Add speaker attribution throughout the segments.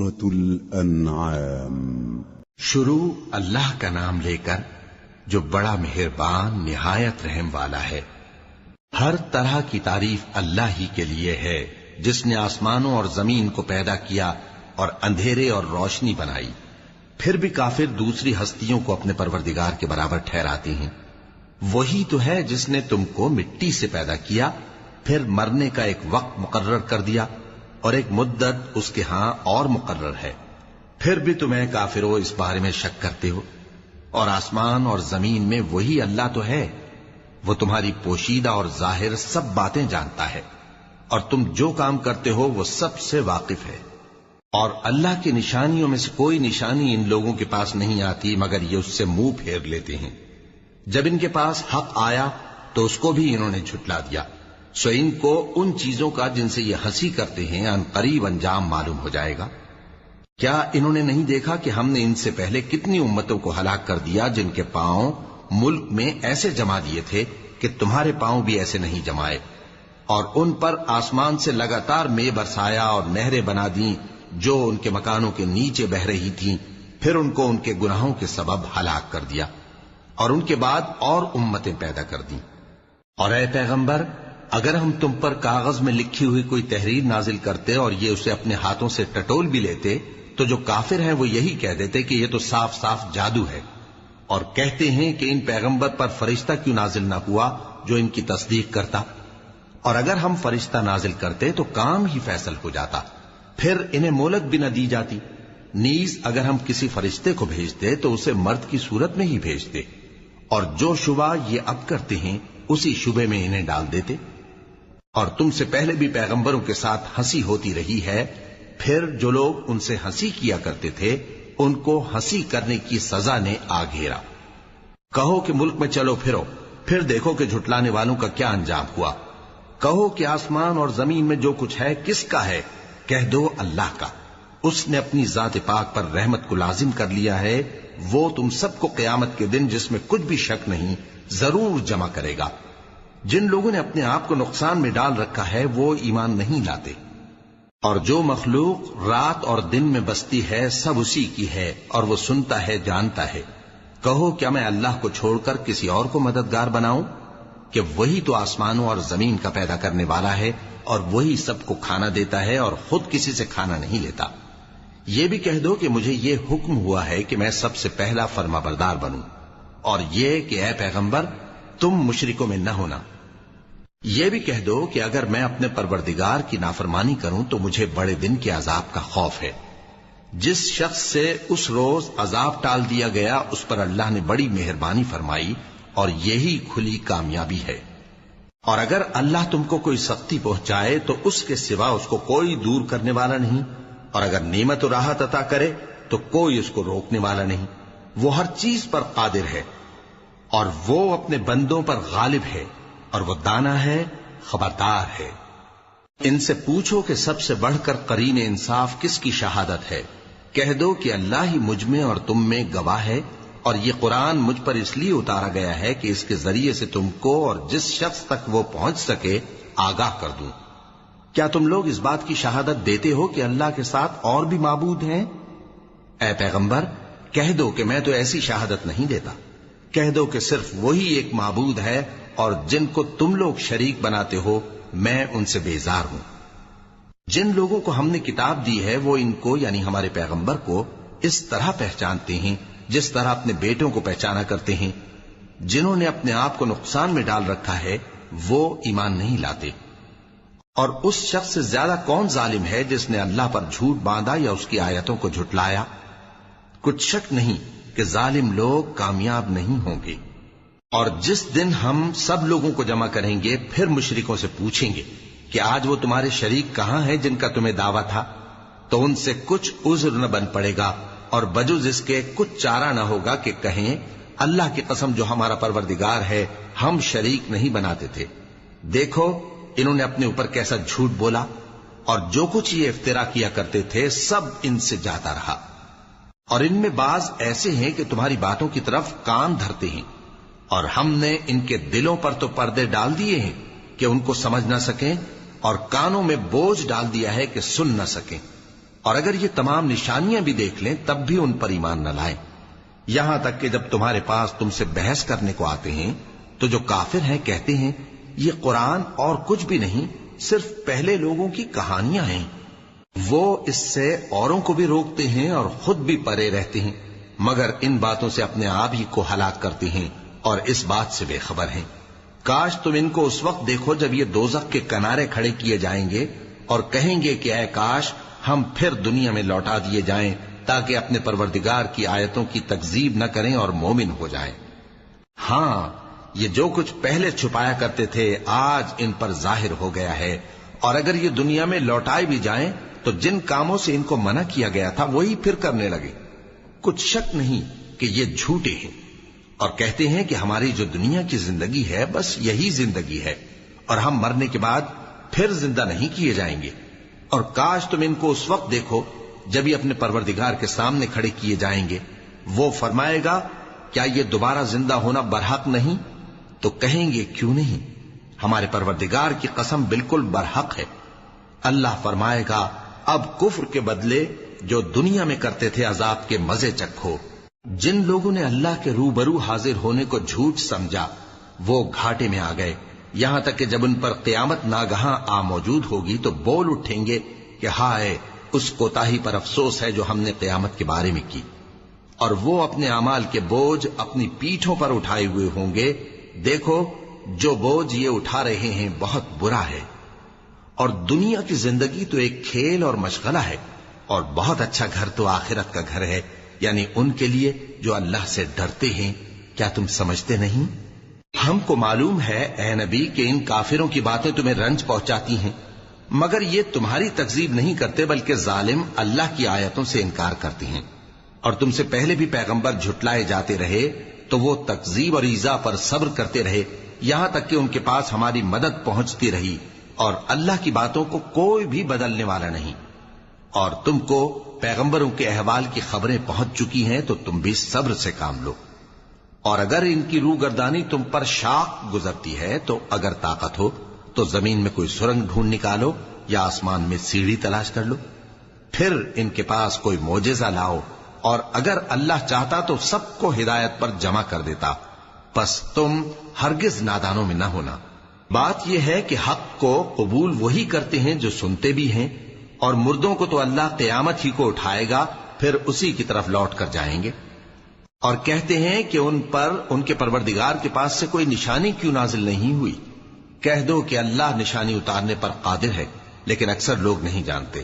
Speaker 1: سورة الانعام۔
Speaker 2: شروع اللہ کا نام لے کر جو بڑا مہربان نہایت رحم والا ہے۔ ہر طرح کی تعریف اللہ ہی کے لیے ہے جس نے آسمانوں اور زمین کو پیدا کیا اور اندھیرے اور روشنی بنائی۔ پھر بھی کافر دوسری ہستیوں کو اپنے پروردگار کے برابر ٹھہراتے ہیں۔ وہی تو ہے جس نے تم کو مٹی سے پیدا کیا، پھر مرنے کا ایک وقت مقرر کر دیا اور ایک مدت اس کے ہاں اور مقرر ہے۔ پھر بھی تمہیں کافروں اس بارے میں شک کرتے ہو، اور آسمان اور زمین میں وہی اللہ تو ہے، وہ تمہاری پوشیدہ اور ظاہر سب باتیں جانتا ہے، اور تم جو کام کرتے ہو وہ سب سے واقف ہے۔ اور اللہ کی نشانیوں میں سے کوئی نشانی ان لوگوں کے پاس نہیں آتی مگر یہ اس سے منہ پھیر لیتے ہیں۔ جب ان کے پاس حق آیا تو اس کو بھی انہوں نے جھٹلا دیا، سو ان کو ان چیزوں کا جن سے یہ ہنسی کرتے ہیں ان قریب انجام معلوم ہو جائے گا۔ کیا انہوں نے نہیں دیکھا کہ ہم نے ان سے پہلے کتنی امتوں کو ہلاک کر دیا جن کے پاؤں ملک میں ایسے جما دیے تھے کہ تمہارے پاؤں بھی ایسے نہیں جمائے، اور ان پر آسمان سے لگاتار مے برسایا اور نہریں بنا دیں جو ان کے مکانوں کے نیچے بہ رہی تھیں، پھر ان کو ان کے گناہوں کے سبب ہلاک کر دیا، اور ان کے بعد اور امتیں پیدا کر دیں۔ اور اے پیغمبر، اگر ہم تم پر کاغذ میں لکھی ہوئی کوئی تحریر نازل کرتے اور یہ اسے اپنے ہاتھوں سے ٹٹول بھی لیتے تو جو کافر ہیں وہ یہی کہہ دیتے کہ یہ تو صاف صاف جادو ہے، اور کہتے ہیں کہ ان پیغمبر پر فرشتہ کیوں نازل نہ ہوا جو ان کی تصدیق کرتا، اور اگر ہم فرشتہ نازل کرتے تو کام ہی فیصل ہو جاتا، پھر انہیں مہلت بھی نہ دی جاتی۔ نیز اگر ہم کسی فرشتے کو بھیجتے تو اسے مرد کی صورت میں ہی بھیجتے، اور جو شبہ یہ اب کرتے ہیں اسی شبے میں انہیں ڈال دیتے۔ اور تم سے پہلے بھی پیغمبروں کے ساتھ ہنسی ہوتی رہی ہے، پھر جو لوگ ان سے ہنسی کیا کرتے تھے ان کو ہنسی کرنے کی سزا نے آ گھیرا۔ کہو کہ ملک میں چلو پھرو، پھر دیکھو کہ جھٹلانے والوں کا کیا انجام ہوا۔ کہو کہ آسمان اور زمین میں جو کچھ ہے کس کا ہے؟ کہہ دو اللہ کا۔ اس نے اپنی ذات پاک پر رحمت کو لازم کر لیا ہے، وہ تم سب کو قیامت کے دن جس میں کچھ بھی شک نہیں ضرور جمع کرے گا۔ جن لوگوں نے اپنے آپ کو نقصان میں ڈال رکھا ہے وہ ایمان نہیں لاتے، اور جو مخلوق رات اور دن میں بستی ہے سب اسی کی ہے، اور وہ سنتا ہے جانتا ہے۔ کہو کیا میں اللہ کو چھوڑ کر کسی اور کو مددگار بناؤں؟ کہ وہی تو آسمانوں اور زمین کا پیدا کرنے والا ہے، اور وہی سب کو کھانا دیتا ہے اور خود کسی سے کھانا نہیں لیتا۔ یہ بھی کہہ دو کہ مجھے یہ حکم ہوا ہے کہ میں سب سے پہلا فرما بردار بنوں، اور یہ کہ اے پیغمبر تم مشرکوں میں نہ ہونا۔ یہ بھی کہہ دو کہ اگر میں اپنے پروردگار کی نافرمانی کروں تو مجھے بڑے دن کے عذاب کا خوف ہے۔ جس شخص سے اس روز عذاب ٹال دیا گیا اس پر اللہ نے بڑی مہربانی فرمائی، اور یہی کھلی کامیابی ہے۔ اور اگر اللہ تم کو کوئی سختی پہنچائے تو اس کے سوا اس کو کوئی دور کرنے والا نہیں، اور اگر نعمت و راحت عطا کرے تو کوئی اس کو روکنے والا نہیں۔ وہ ہر چیز پر قادر ہے، اور وہ اپنے بندوں پر غالب ہے، اور وہ دانا ہے، خبردار ہے۔ ان سے پوچھو کہ سب سے بڑھ کر قرین انصاف کس کی شہادت ہے؟ کہہ دو کہ اللہ ہی مجھ میں اور تم میں گواہ ہے، اور یہ قرآن مجھ پر اس لیے اتارا گیا ہے کہ اس کے ذریعے سے تم کو اور جس شخص تک وہ پہنچ سکے آگاہ کر دوں۔ کیا تم لوگ اس بات کی شہادت دیتے ہو کہ اللہ کے ساتھ اور بھی معبود ہیں؟ اے پیغمبر کہہ دو کہ میں تو ایسی شہادت نہیں دیتا۔ کہہ دو کہ صرف وہی ایک معبود ہے، اور جن کو تم لوگ شریک بناتے ہو میں ان سے بیزار ہوں۔ جن لوگوں کو ہم نے کتاب دی ہے وہ ان کو یعنی ہمارے پیغمبر کو اس طرح پہچانتے ہیں جس طرح اپنے بیٹوں کو پہچانا کرتے ہیں۔ جنہوں نے اپنے آپ کو نقصان میں ڈال رکھا ہے وہ ایمان نہیں لاتے۔ اور اس شخص سے زیادہ کون ظالم ہے جس نے اللہ پر جھوٹ باندھا یا اس کی آیتوں کو جھٹلایا؟ کچھ شک نہیں کہ ظالم لوگ کامیاب نہیں ہوں گے۔ اور جس دن ہم سب لوگوں کو جمع کریں گے پھر مشرکوں سے پوچھیں گے کہ آج وہ تمہارے شریک کہاں ہیں جن کا تمہیں دعویٰ تھا؟ تو ان سے کچھ عذر نہ بن پڑے گا، اور بجز اس کے کچھ چارہ نہ ہوگا کہ کہیں اللہ کی قسم جو ہمارا پروردگار ہے ہم شریک نہیں بناتے تھے۔ دیکھو انہوں نے اپنے اوپر کیسا جھوٹ بولا، اور جو کچھ یہ افترا کیا کرتے تھے سب ان سے جاتا رہا۔ اور ان میں بعض ایسے ہیں کہ تمہاری باتوں کی طرف کان دھرتے ہیں، اور ہم نے ان کے دلوں پر تو پردے ڈال دیے ہیں کہ ان کو سمجھ نہ سکیں، اور کانوں میں بوجھ ڈال دیا ہے کہ سن نہ سکیں۔ اور اگر یہ تمام نشانیاں بھی دیکھ لیں تب بھی ان پر ایمان نہ لائیں، یہاں تک کہ جب تمہارے پاس تم سے بحث کرنے کو آتے ہیں تو جو کافر ہیں کہتے ہیں یہ قرآن اور کچھ بھی نہیں، صرف پہلے لوگوں کی کہانیاں ہیں۔ وہ اس سے اوروں کو بھی روکتے ہیں اور خود بھی پرے رہتے ہیں، مگر ان باتوں سے اپنے آپ ہی کو ہلاک کرتے ہیں اور اس بات سے بے خبر ہیں۔ کاش تم ان کو اس وقت دیکھو جب یہ دوزخ کے کنارے کھڑے کیے جائیں گے اور کہیں گے کہ اے کاش ہم پھر دنیا میں لوٹا دیے جائیں تاکہ اپنے پروردگار کی آیتوں کی تکذیب نہ کریں اور مومن ہو جائیں۔ ہاں، یہ جو کچھ پہلے چھپایا کرتے تھے آج ان پر ظاہر ہو گیا ہے، اور اگر یہ دنیا میں لوٹائے بھی جائیں تو جن کاموں سے ان کو منع کیا گیا تھا وہی پھر کرنے لگے۔ کچھ شک نہیں کہ یہ جھوٹے ہیں اور کہتے ہیں کہ ہماری جو دنیا کی زندگی ہے بس یہی زندگی ہے اور ہم مرنے کے بعد پھر زندہ نہیں کیے جائیں گے۔ اور کاش تم ان کو اس وقت دیکھو جب یہ اپنے پروردگار کے سامنے کھڑے کیے جائیں گے، وہ فرمائے گا کیا یہ دوبارہ زندہ ہونا برحق نہیں؟ تو کہیں گے کیوں نہیں، ہمارے پروردگار کی قسم بالکل برحق ہے۔ اللہ فرمائے گا اب کفر کے بدلے جو دنیا میں کرتے تھے عذاب کے مزے چکھو۔ جن لوگوں نے اللہ کے روبرو حاضر ہونے کو جھوٹ سمجھا وہ گھاٹے میں آ گئے، یہاں تک کہ جب ان پر قیامت ناگہاں آ موجود ہوگی تو بول اٹھیں گے کہ ہائے اس کوتاہی پر افسوس ہے جو ہم نے قیامت کے بارے میں کی، اور وہ اپنے اعمال کے بوجھ اپنی پیٹھوں پر اٹھائے ہوئے ہوں گے۔ دیکھو جو بوجھ یہ اٹھا رہے ہیں بہت برا ہے، اور دنیا کی زندگی تو ایک کھیل اور مشغلہ ہے، اور بہت اچھا گھر تو آخرت کا گھر ہے، یعنی ان کے لیے جو اللہ سے ڈرتے ہیں۔ کیا تم سمجھتے نہیں؟ ہم کو معلوم ہے اے نبی کہ ان کافروں کی باتیں تمہیں رنج پہنچاتی ہیں، مگر یہ تمہاری تکذیب نہیں کرتے بلکہ ظالم اللہ کی آیتوں سے انکار کرتے ہیں، اور تم سے پہلے بھی پیغمبر جھٹلائے جاتے رہے تو وہ تکذیب اور ایذا پر صبر کرتے رہے، یہاں تک کہ ان کے پاس ہماری مدد پہنچتی رہی، اور اللہ کی باتوں کو کوئی بھی بدلنے والا نہیں۔ اور تم کو پیغمبروں کے احوال کی خبریں پہنچ چکی ہیں تو تم بھی صبر سے کام لو، اور اگر ان کی روگردانی تم پر شاق گزرتی ہے تو اگر طاقت ہو تو زمین میں کوئی سرنگ ڈھونڈ نکالو یا آسمان میں سیڑھی تلاش کر لو، پھر ان کے پاس کوئی معجزہ لاؤ، اور اگر اللہ چاہتا تو سب کو ہدایت پر جمع کر دیتا، پس تم ہرگز نادانوں میں نہ ہونا۔ بات یہ ہے کہ حق کو قبول وہی کرتے ہیں جو سنتے بھی ہیں، اور مردوں کو تو اللہ قیامت ہی کو اٹھائے گا، پھر اسی کی طرف لوٹ کر جائیں گے۔ اور کہتے ہیں کہ ان پر ان کے پروردگار کے پاس سے کوئی نشانی کیوں نازل نہیں ہوئی؟ کہہ دو کہ اللہ نشانی اتارنے پر قادر ہے، لیکن اکثر لوگ نہیں جانتے۔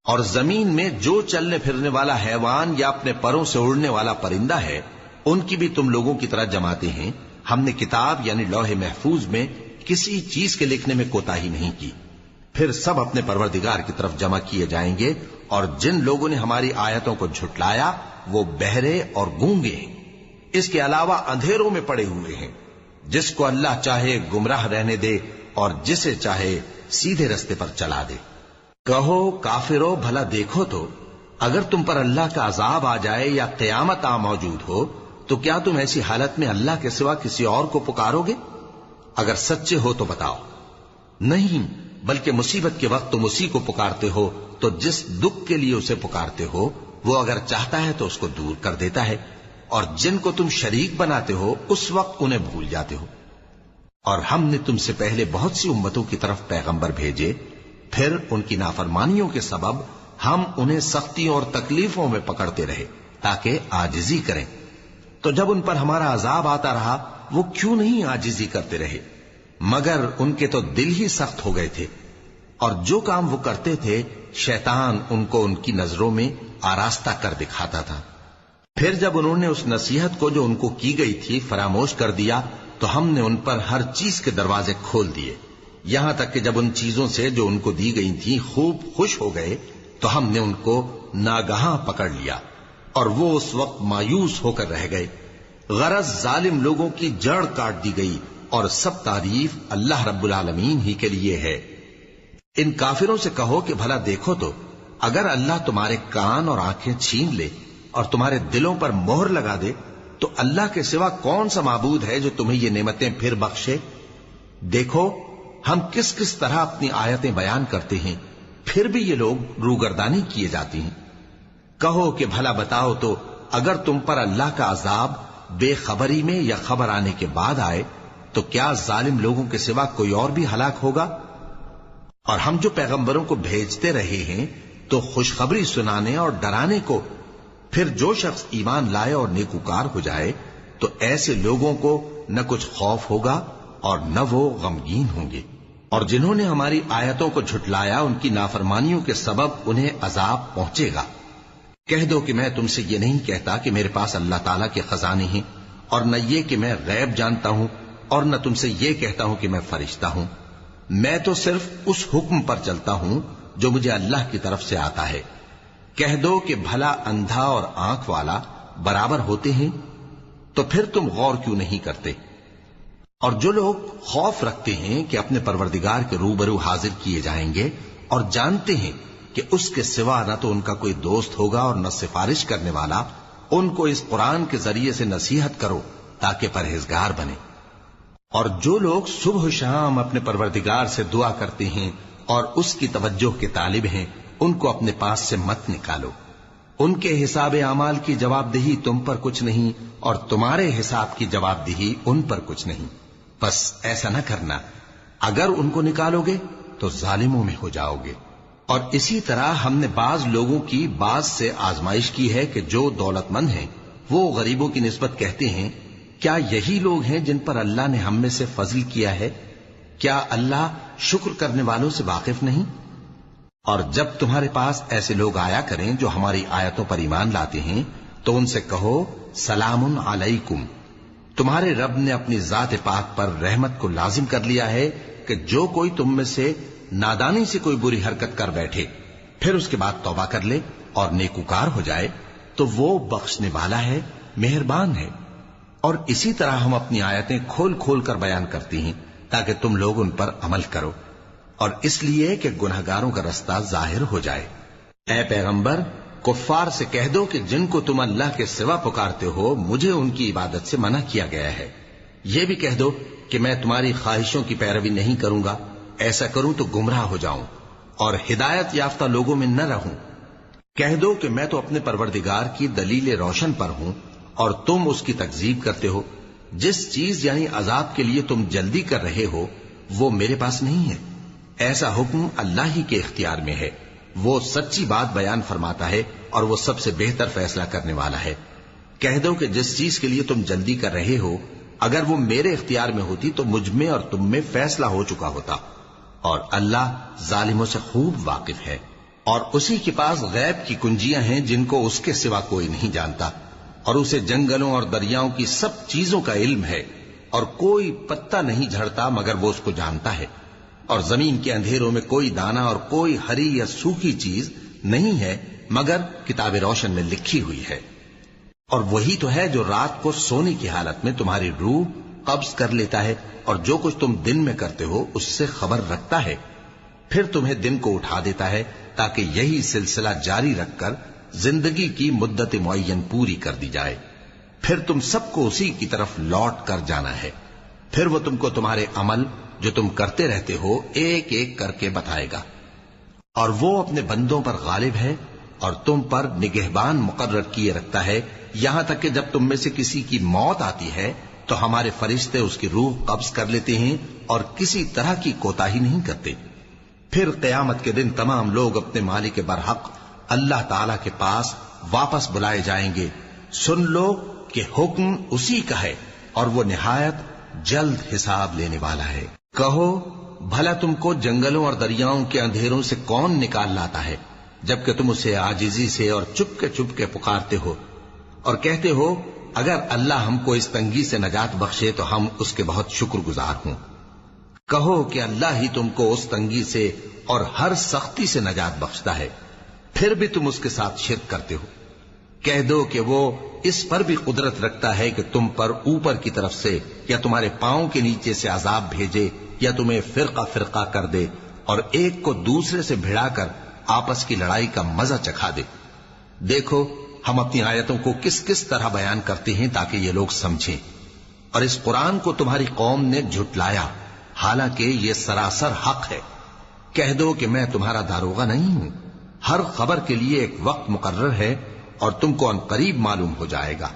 Speaker 2: اور زمین میں جو چلنے پھرنے والا حیوان یا اپنے پروں سے اڑنے والا پرندہ ہے ان کی بھی تم لوگوں کی طرح جماتے ہیں۔ ہم نے کتاب یعنی لوح محفوظ میں کسی چیز کے لکھنے میں کوتاہی نہیں کی، پھر سب اپنے پروردگار کی طرف جمع کیے جائیں گے، اور جن لوگوں نے ہماری آیتوں کو جھٹلایا وہ بہرے اور گونگے ہیں، اس کے علاوہ اندھیروں میں پڑے ہوئے ہیں۔ جس کو اللہ چاہے گمراہ رہنے دے اور جسے چاہے سیدھے رستے پر چلا دے۔ کہو کافرو بھلا دیکھو تو اگر تم پر اللہ کا عذاب آ جائے یا قیامت آ موجود ہو تو کیا تم ایسی حالت میں اللہ کے سوا کسی اور کو پکارو گے؟ اگر سچے ہو تو بتاؤ۔ نہیں، بلکہ مصیبت کے وقت تم اسی کو پکارتے ہو، تو جس دکھ کے لیے اسے پکارتے ہو وہ اگر چاہتا ہے تو اس کو دور کر دیتا ہے، اور جن کو تم شریک بناتے ہو اس وقت انہیں بھول جاتے ہو۔ اور ہم نے تم سے پہلے بہت سی امتوں کی طرف پیغمبر بھیجے، پھر ان کی نافرمانیوں کے سبب ہم انہیں سختیوں اور تکلیفوں میں پکڑتے رہے تاکہ عاجزی کریں، تو جب ان پر ہمارا عذاب آتا رہا وہ کیوں نہیں عاجزی کرتے رہے، مگر ان کے تو دل ہی سخت ہو گئے تھے، اور جو کام وہ کرتے تھے شیطان ان کو ان کی نظروں میں آراستہ کر دکھاتا تھا۔ پھر جب انہوں نے اس نصیحت کو جو ان کو کی گئی تھی فراموش کر دیا تو ہم نے ان پر ہر چیز کے دروازے کھول دیے، یہاں تک کہ جب ان چیزوں سے جو ان کو دی گئی تھی خوب خوش ہو گئے تو ہم نے ان کو ناگہاں پکڑ لیا، اور وہ اس وقت مایوس ہو کر رہ گئے۔ غرض ظالم لوگوں کی جڑ کاٹ دی گئی، اور سب تعریف اللہ رب العالمین ہی کے لیے ہے۔ ان کافروں سے کہو کہ بھلا دیکھو تو اگر اللہ تمہارے کان اور آنکھیں چھین لے اور تمہارے دلوں پر مہر لگا دے تو اللہ کے سوا کون سا معبود ہے جو تمہیں یہ نعمتیں پھر بخشے؟ دیکھو ہم کس کس طرح اپنی آیتیں بیان کرتے ہیں، پھر بھی یہ لوگ روگردانی کیے جاتی ہیں۔ کہو کہ بھلا بتاؤ تو اگر تم پر اللہ کا عذاب بے خبری میں یا خبر آنے کے بعد آئے تو کیا ظالم لوگوں کے سوا کوئی اور بھی ہلاک ہوگا؟ اور ہم جو پیغمبروں کو بھیجتے رہے ہیں تو خوشخبری سنانے اور ڈرانے کو، پھر جو شخص ایمان لائے اور نیکوکار ہو جائے تو ایسے لوگوں کو نہ کچھ خوف ہوگا اور نہ وہ غمگین ہوں گے۔ اور جنہوں نے ہماری آیتوں کو جھٹلایا ان کی نافرمانیوں کے سبب انہیں عذاب پہنچے گا۔ کہہ دو کہ میں تم سے یہ نہیں کہتا کہ میرے پاس اللہ تعالیٰ کے خزانے ہیں، اور نہ یہ کہ میں غیب جانتا ہوں، اور نہ تم سے یہ کہتا ہوں کہ میں فرشتہ ہوں۔ میں تو صرف اس حکم پر چلتا ہوں جو مجھے اللہ کی طرف سے آتا ہے۔ کہہ دو کہ بھلا اندھا اور آنکھ والا برابر ہوتے ہیں؟ تو پھر تم غور کیوں نہیں کرتے؟ اور جو لوگ خوف رکھتے ہیں کہ اپنے پروردگار کے روبرو حاضر کیے جائیں گے اور جانتے ہیں کہ اس کے سوا نہ تو ان کا کوئی دوست ہوگا اور نہ سفارش کرنے والا، ان کو اس قرآن کے ذریعے سے نصیحت کرو تاکہ پرہیزگار بنے۔ اور جو لوگ صبح و شام اپنے پروردگار سے دعا کرتے ہیں اور اس کی توجہ کے طالب ہیں، ان کو اپنے پاس سے مت نکالو۔ ان کے حساب اعمال کی جواب دہی تم پر کچھ نہیں، اور تمہارے حساب کی جواب دہی ان پر کچھ نہیں۔ بس ایسا نہ کرنا، اگر ان کو نکالو گے تو ظالموں میں ہو جاؤ گے۔ اور اسی طرح ہم نے بعض لوگوں کی بعض سے آزمائش کی ہے کہ جو دولت مند ہیں وہ غریبوں کی نسبت کہتے ہیں کیا یہی لوگ ہیں جن پر اللہ نے ہم میں سے فضل کیا ہے؟ کیا اللہ شکر کرنے والوں سے واقف نہیں؟ اور جب تمہارے پاس ایسے لوگ آیا کریں جو ہماری آیتوں پر ایمان لاتے ہیں تو ان سے کہو سلام علیکم، تمہارے رب نے اپنی ذات پاک پر رحمت کو لازم کر لیا ہے کہ جو کوئی تم میں سے نادانی سے کوئی بری حرکت کر بیٹھے پھر اس کے بعد توبہ کر لے اور نیکوکار ہو جائے تو وہ بخشنے والا ہے، مہربان ہے۔ اور اسی طرح ہم اپنی آیتیں کھول کھول کر بیان کرتی ہیں تاکہ تم لوگ ان پر عمل کرو، اور اس لیے کہ گنہگاروں کا رستہ ظاہر ہو جائے۔ اے پیغمبر، کفار سے کہہ دو کہ جن کو تم اللہ کے سوا پکارتے ہو مجھے ان کی عبادت سے منع کیا گیا ہے۔ یہ بھی کہہ دو کہ میں تمہاری خواہشوں کی پیروی نہیں کروں گا، ایسا کروں تو گمراہ ہو جاؤں اور ہدایت یافتہ لوگوں میں نہ رہوں۔ کہہ دو کہ میں تو اپنے پروردگار کی دلیل روشن پر ہوں اور تم اس کی تکذیب کرتے ہو۔ جس چیز یعنی عذاب کے لیے تم جلدی کر رہے ہو وہ میرے پاس نہیں ہے، ایسا حکم اللہ ہی کے اختیار میں ہے۔ وہ سچی بات بیان فرماتا ہے اور وہ سب سے بہتر فیصلہ کرنے والا ہے۔ کہہ دو کہ جس چیز کے لیے تم جلدی کر رہے ہو اگر وہ میرے اختیار میں ہوتی تو مجھ میں اور تم میں فیصلہ ہو چکا ہوتا، اور اللہ ظالموں سے خوب واقف ہے۔ اور اسی کے پاس غیب کی کنجیاں ہیں جن کو اس کے سوا کوئی نہیں جانتا، اور اسے جنگلوں اور دریاؤں کی سب چیزوں کا علم ہے، اور کوئی پتا نہیں جھڑتا مگر وہ اس کو جانتا ہے، اور زمین کے اندھیروں میں کوئی دانا اور کوئی ہری یا سوکھی چیز نہیں ہے مگر کتاب روشن میں لکھی ہوئی ہے۔ اور وہی تو ہے جو رات کو سونے کی حالت میں تمہاری روح قبض کر لیتا ہے اور جو کچھ تم دن میں کرتے ہو اس سے خبر رکھتا ہے، پھر تمہیں دن کو اٹھا دیتا ہے تاکہ یہی سلسلہ جاری رکھ کر زندگی کی مدت معین پوری کر دی جائے، پھر تم سب کو اسی کی طرف لوٹ کر جانا ہے، پھر وہ تم کو تمہارے عمل جو تم کرتے رہتے ہو ایک ایک کر کے بتائے گا۔ اور وہ اپنے بندوں پر غالب ہے اور تم پر نگہبان مقرر کیے رکھتا ہے، یہاں تک کہ جب تم میں سے کسی کی موت آتی ہے تو ہمارے فرشتے اس کی روح قبض کر لیتے ہیں اور کسی طرح کی کوتاہی نہیں کرتے۔ پھر قیامت کے دن تمام لوگ اپنے مالک برحق اللہ تعالی کے پاس واپس بلائے جائیں گے۔ سن لو کہ حکم اسی کا ہے اور وہ نہایت جلد حساب لینے والا ہے۔ کہو بھلا تم کو جنگلوں اور دریاؤں کے اندھیروں سے کون نکال لاتا ہے جبکہ تم اسے عاجزی سے اور چپ کے پکارتے ہو اور کہتے ہو اگر اللہ ہم کو اس تنگی سے نجات بخشے تو ہم اس کے بہت شکر گزار ہوں۔ کہو کہ اللہ ہی تم کو اس تنگی سے اور ہر سختی سے نجات بخشتا ہے، پھر بھی تم اس کے ساتھ شرک کرتے ہو۔ کہہ دو کہ وہ اس پر بھی قدرت رکھتا ہے کہ تم پر اوپر کی طرف سے یا تمہارے پاؤں کے نیچے سے عذاب بھیجے یا تمہیں فرقہ فرقہ کر دے اور ایک کو دوسرے سے بھڑا کر آپس کی لڑائی کا مزہ چکھا دے۔ دیکھو ہم اپنی آیتوں کو کس کس طرح بیان کرتے ہیں تاکہ یہ لوگ سمجھیں، اور اس قرآن کو تمہاری قوم نے جھٹلایا حالانکہ یہ سراسر حق ہے۔ کہہ دو کہ میں تمہارا داروغہ نہیں ہوں، ہر خبر کے لیے ایک وقت مقرر ہے اور تم کو عنقریب معلوم ہو جائے گا۔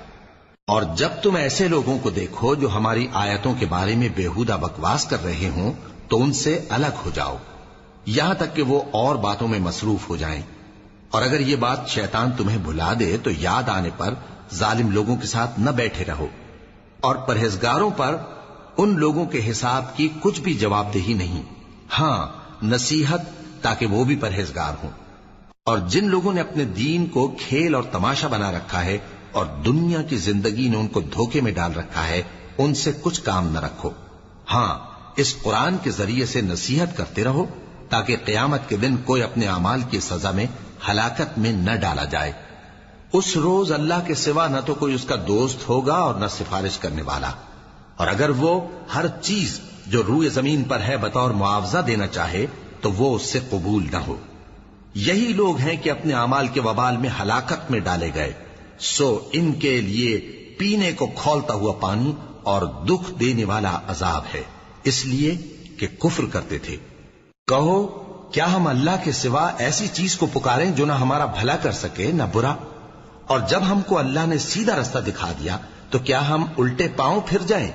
Speaker 2: اور جب تم ایسے لوگوں کو دیکھو جو ہماری آیتوں کے بارے میں بےہودہ بکواس کر رہے ہوں تو ان سے الگ ہو جاؤ، یہاں تک کہ وہ اور باتوں میں مصروف ہو جائیں۔ اور اگر یہ بات شیطان تمہیں بھلا دے تو یاد آنے پر ظالم لوگوں کے ساتھ نہ بیٹھے رہو، اور پرہیزگاروں پر ان لوگوں کے حساب کی کچھ بھی جواب دہی نہیں، ہاں نصیحت تاکہ وہ بھی پرہیزگار ہوں۔ اور جن لوگوں نے اپنے دین کو کھیل اور تماشا بنا رکھا ہے اور دنیا کی زندگی نے ان کو دھوکے میں ڈال رکھا ہے، ان سے کچھ کام نہ رکھو، ہاں اس قرآن کے ذریعے سے نصیحت کرتے رہو تاکہ قیامت کے دن کوئی اپنے اعمال کی سزا میں ہلاکت میں نہ ڈالا جائے۔ اس روز اللہ کے سوا نہ تو کوئی اس کا دوست ہوگا اور نہ سفارش کرنے والا، اور اگر وہ ہر چیز جو روئے زمین پر ہے بطور معاوضہ دینا چاہے تو وہ اس سے قبول نہ ہو۔ یہی لوگ ہیں کہ اپنے اعمال کے وبال میں ہلاکت میں ڈالے گئے، سو ان کے لیے پینے کو کھولتا ہوا پانی اور دکھ دینے والا عذاب ہے، اس لیے کہ کفر کرتے تھے۔ کہو کیا ہم اللہ کے سوا ایسی چیز کو پکاریں جو نہ ہمارا بھلا کر سکے نہ برا؟ اور جب ہم کو اللہ نے سیدھا رستہ دکھا دیا تو کیا ہم الٹے پاؤں پھر جائیں؟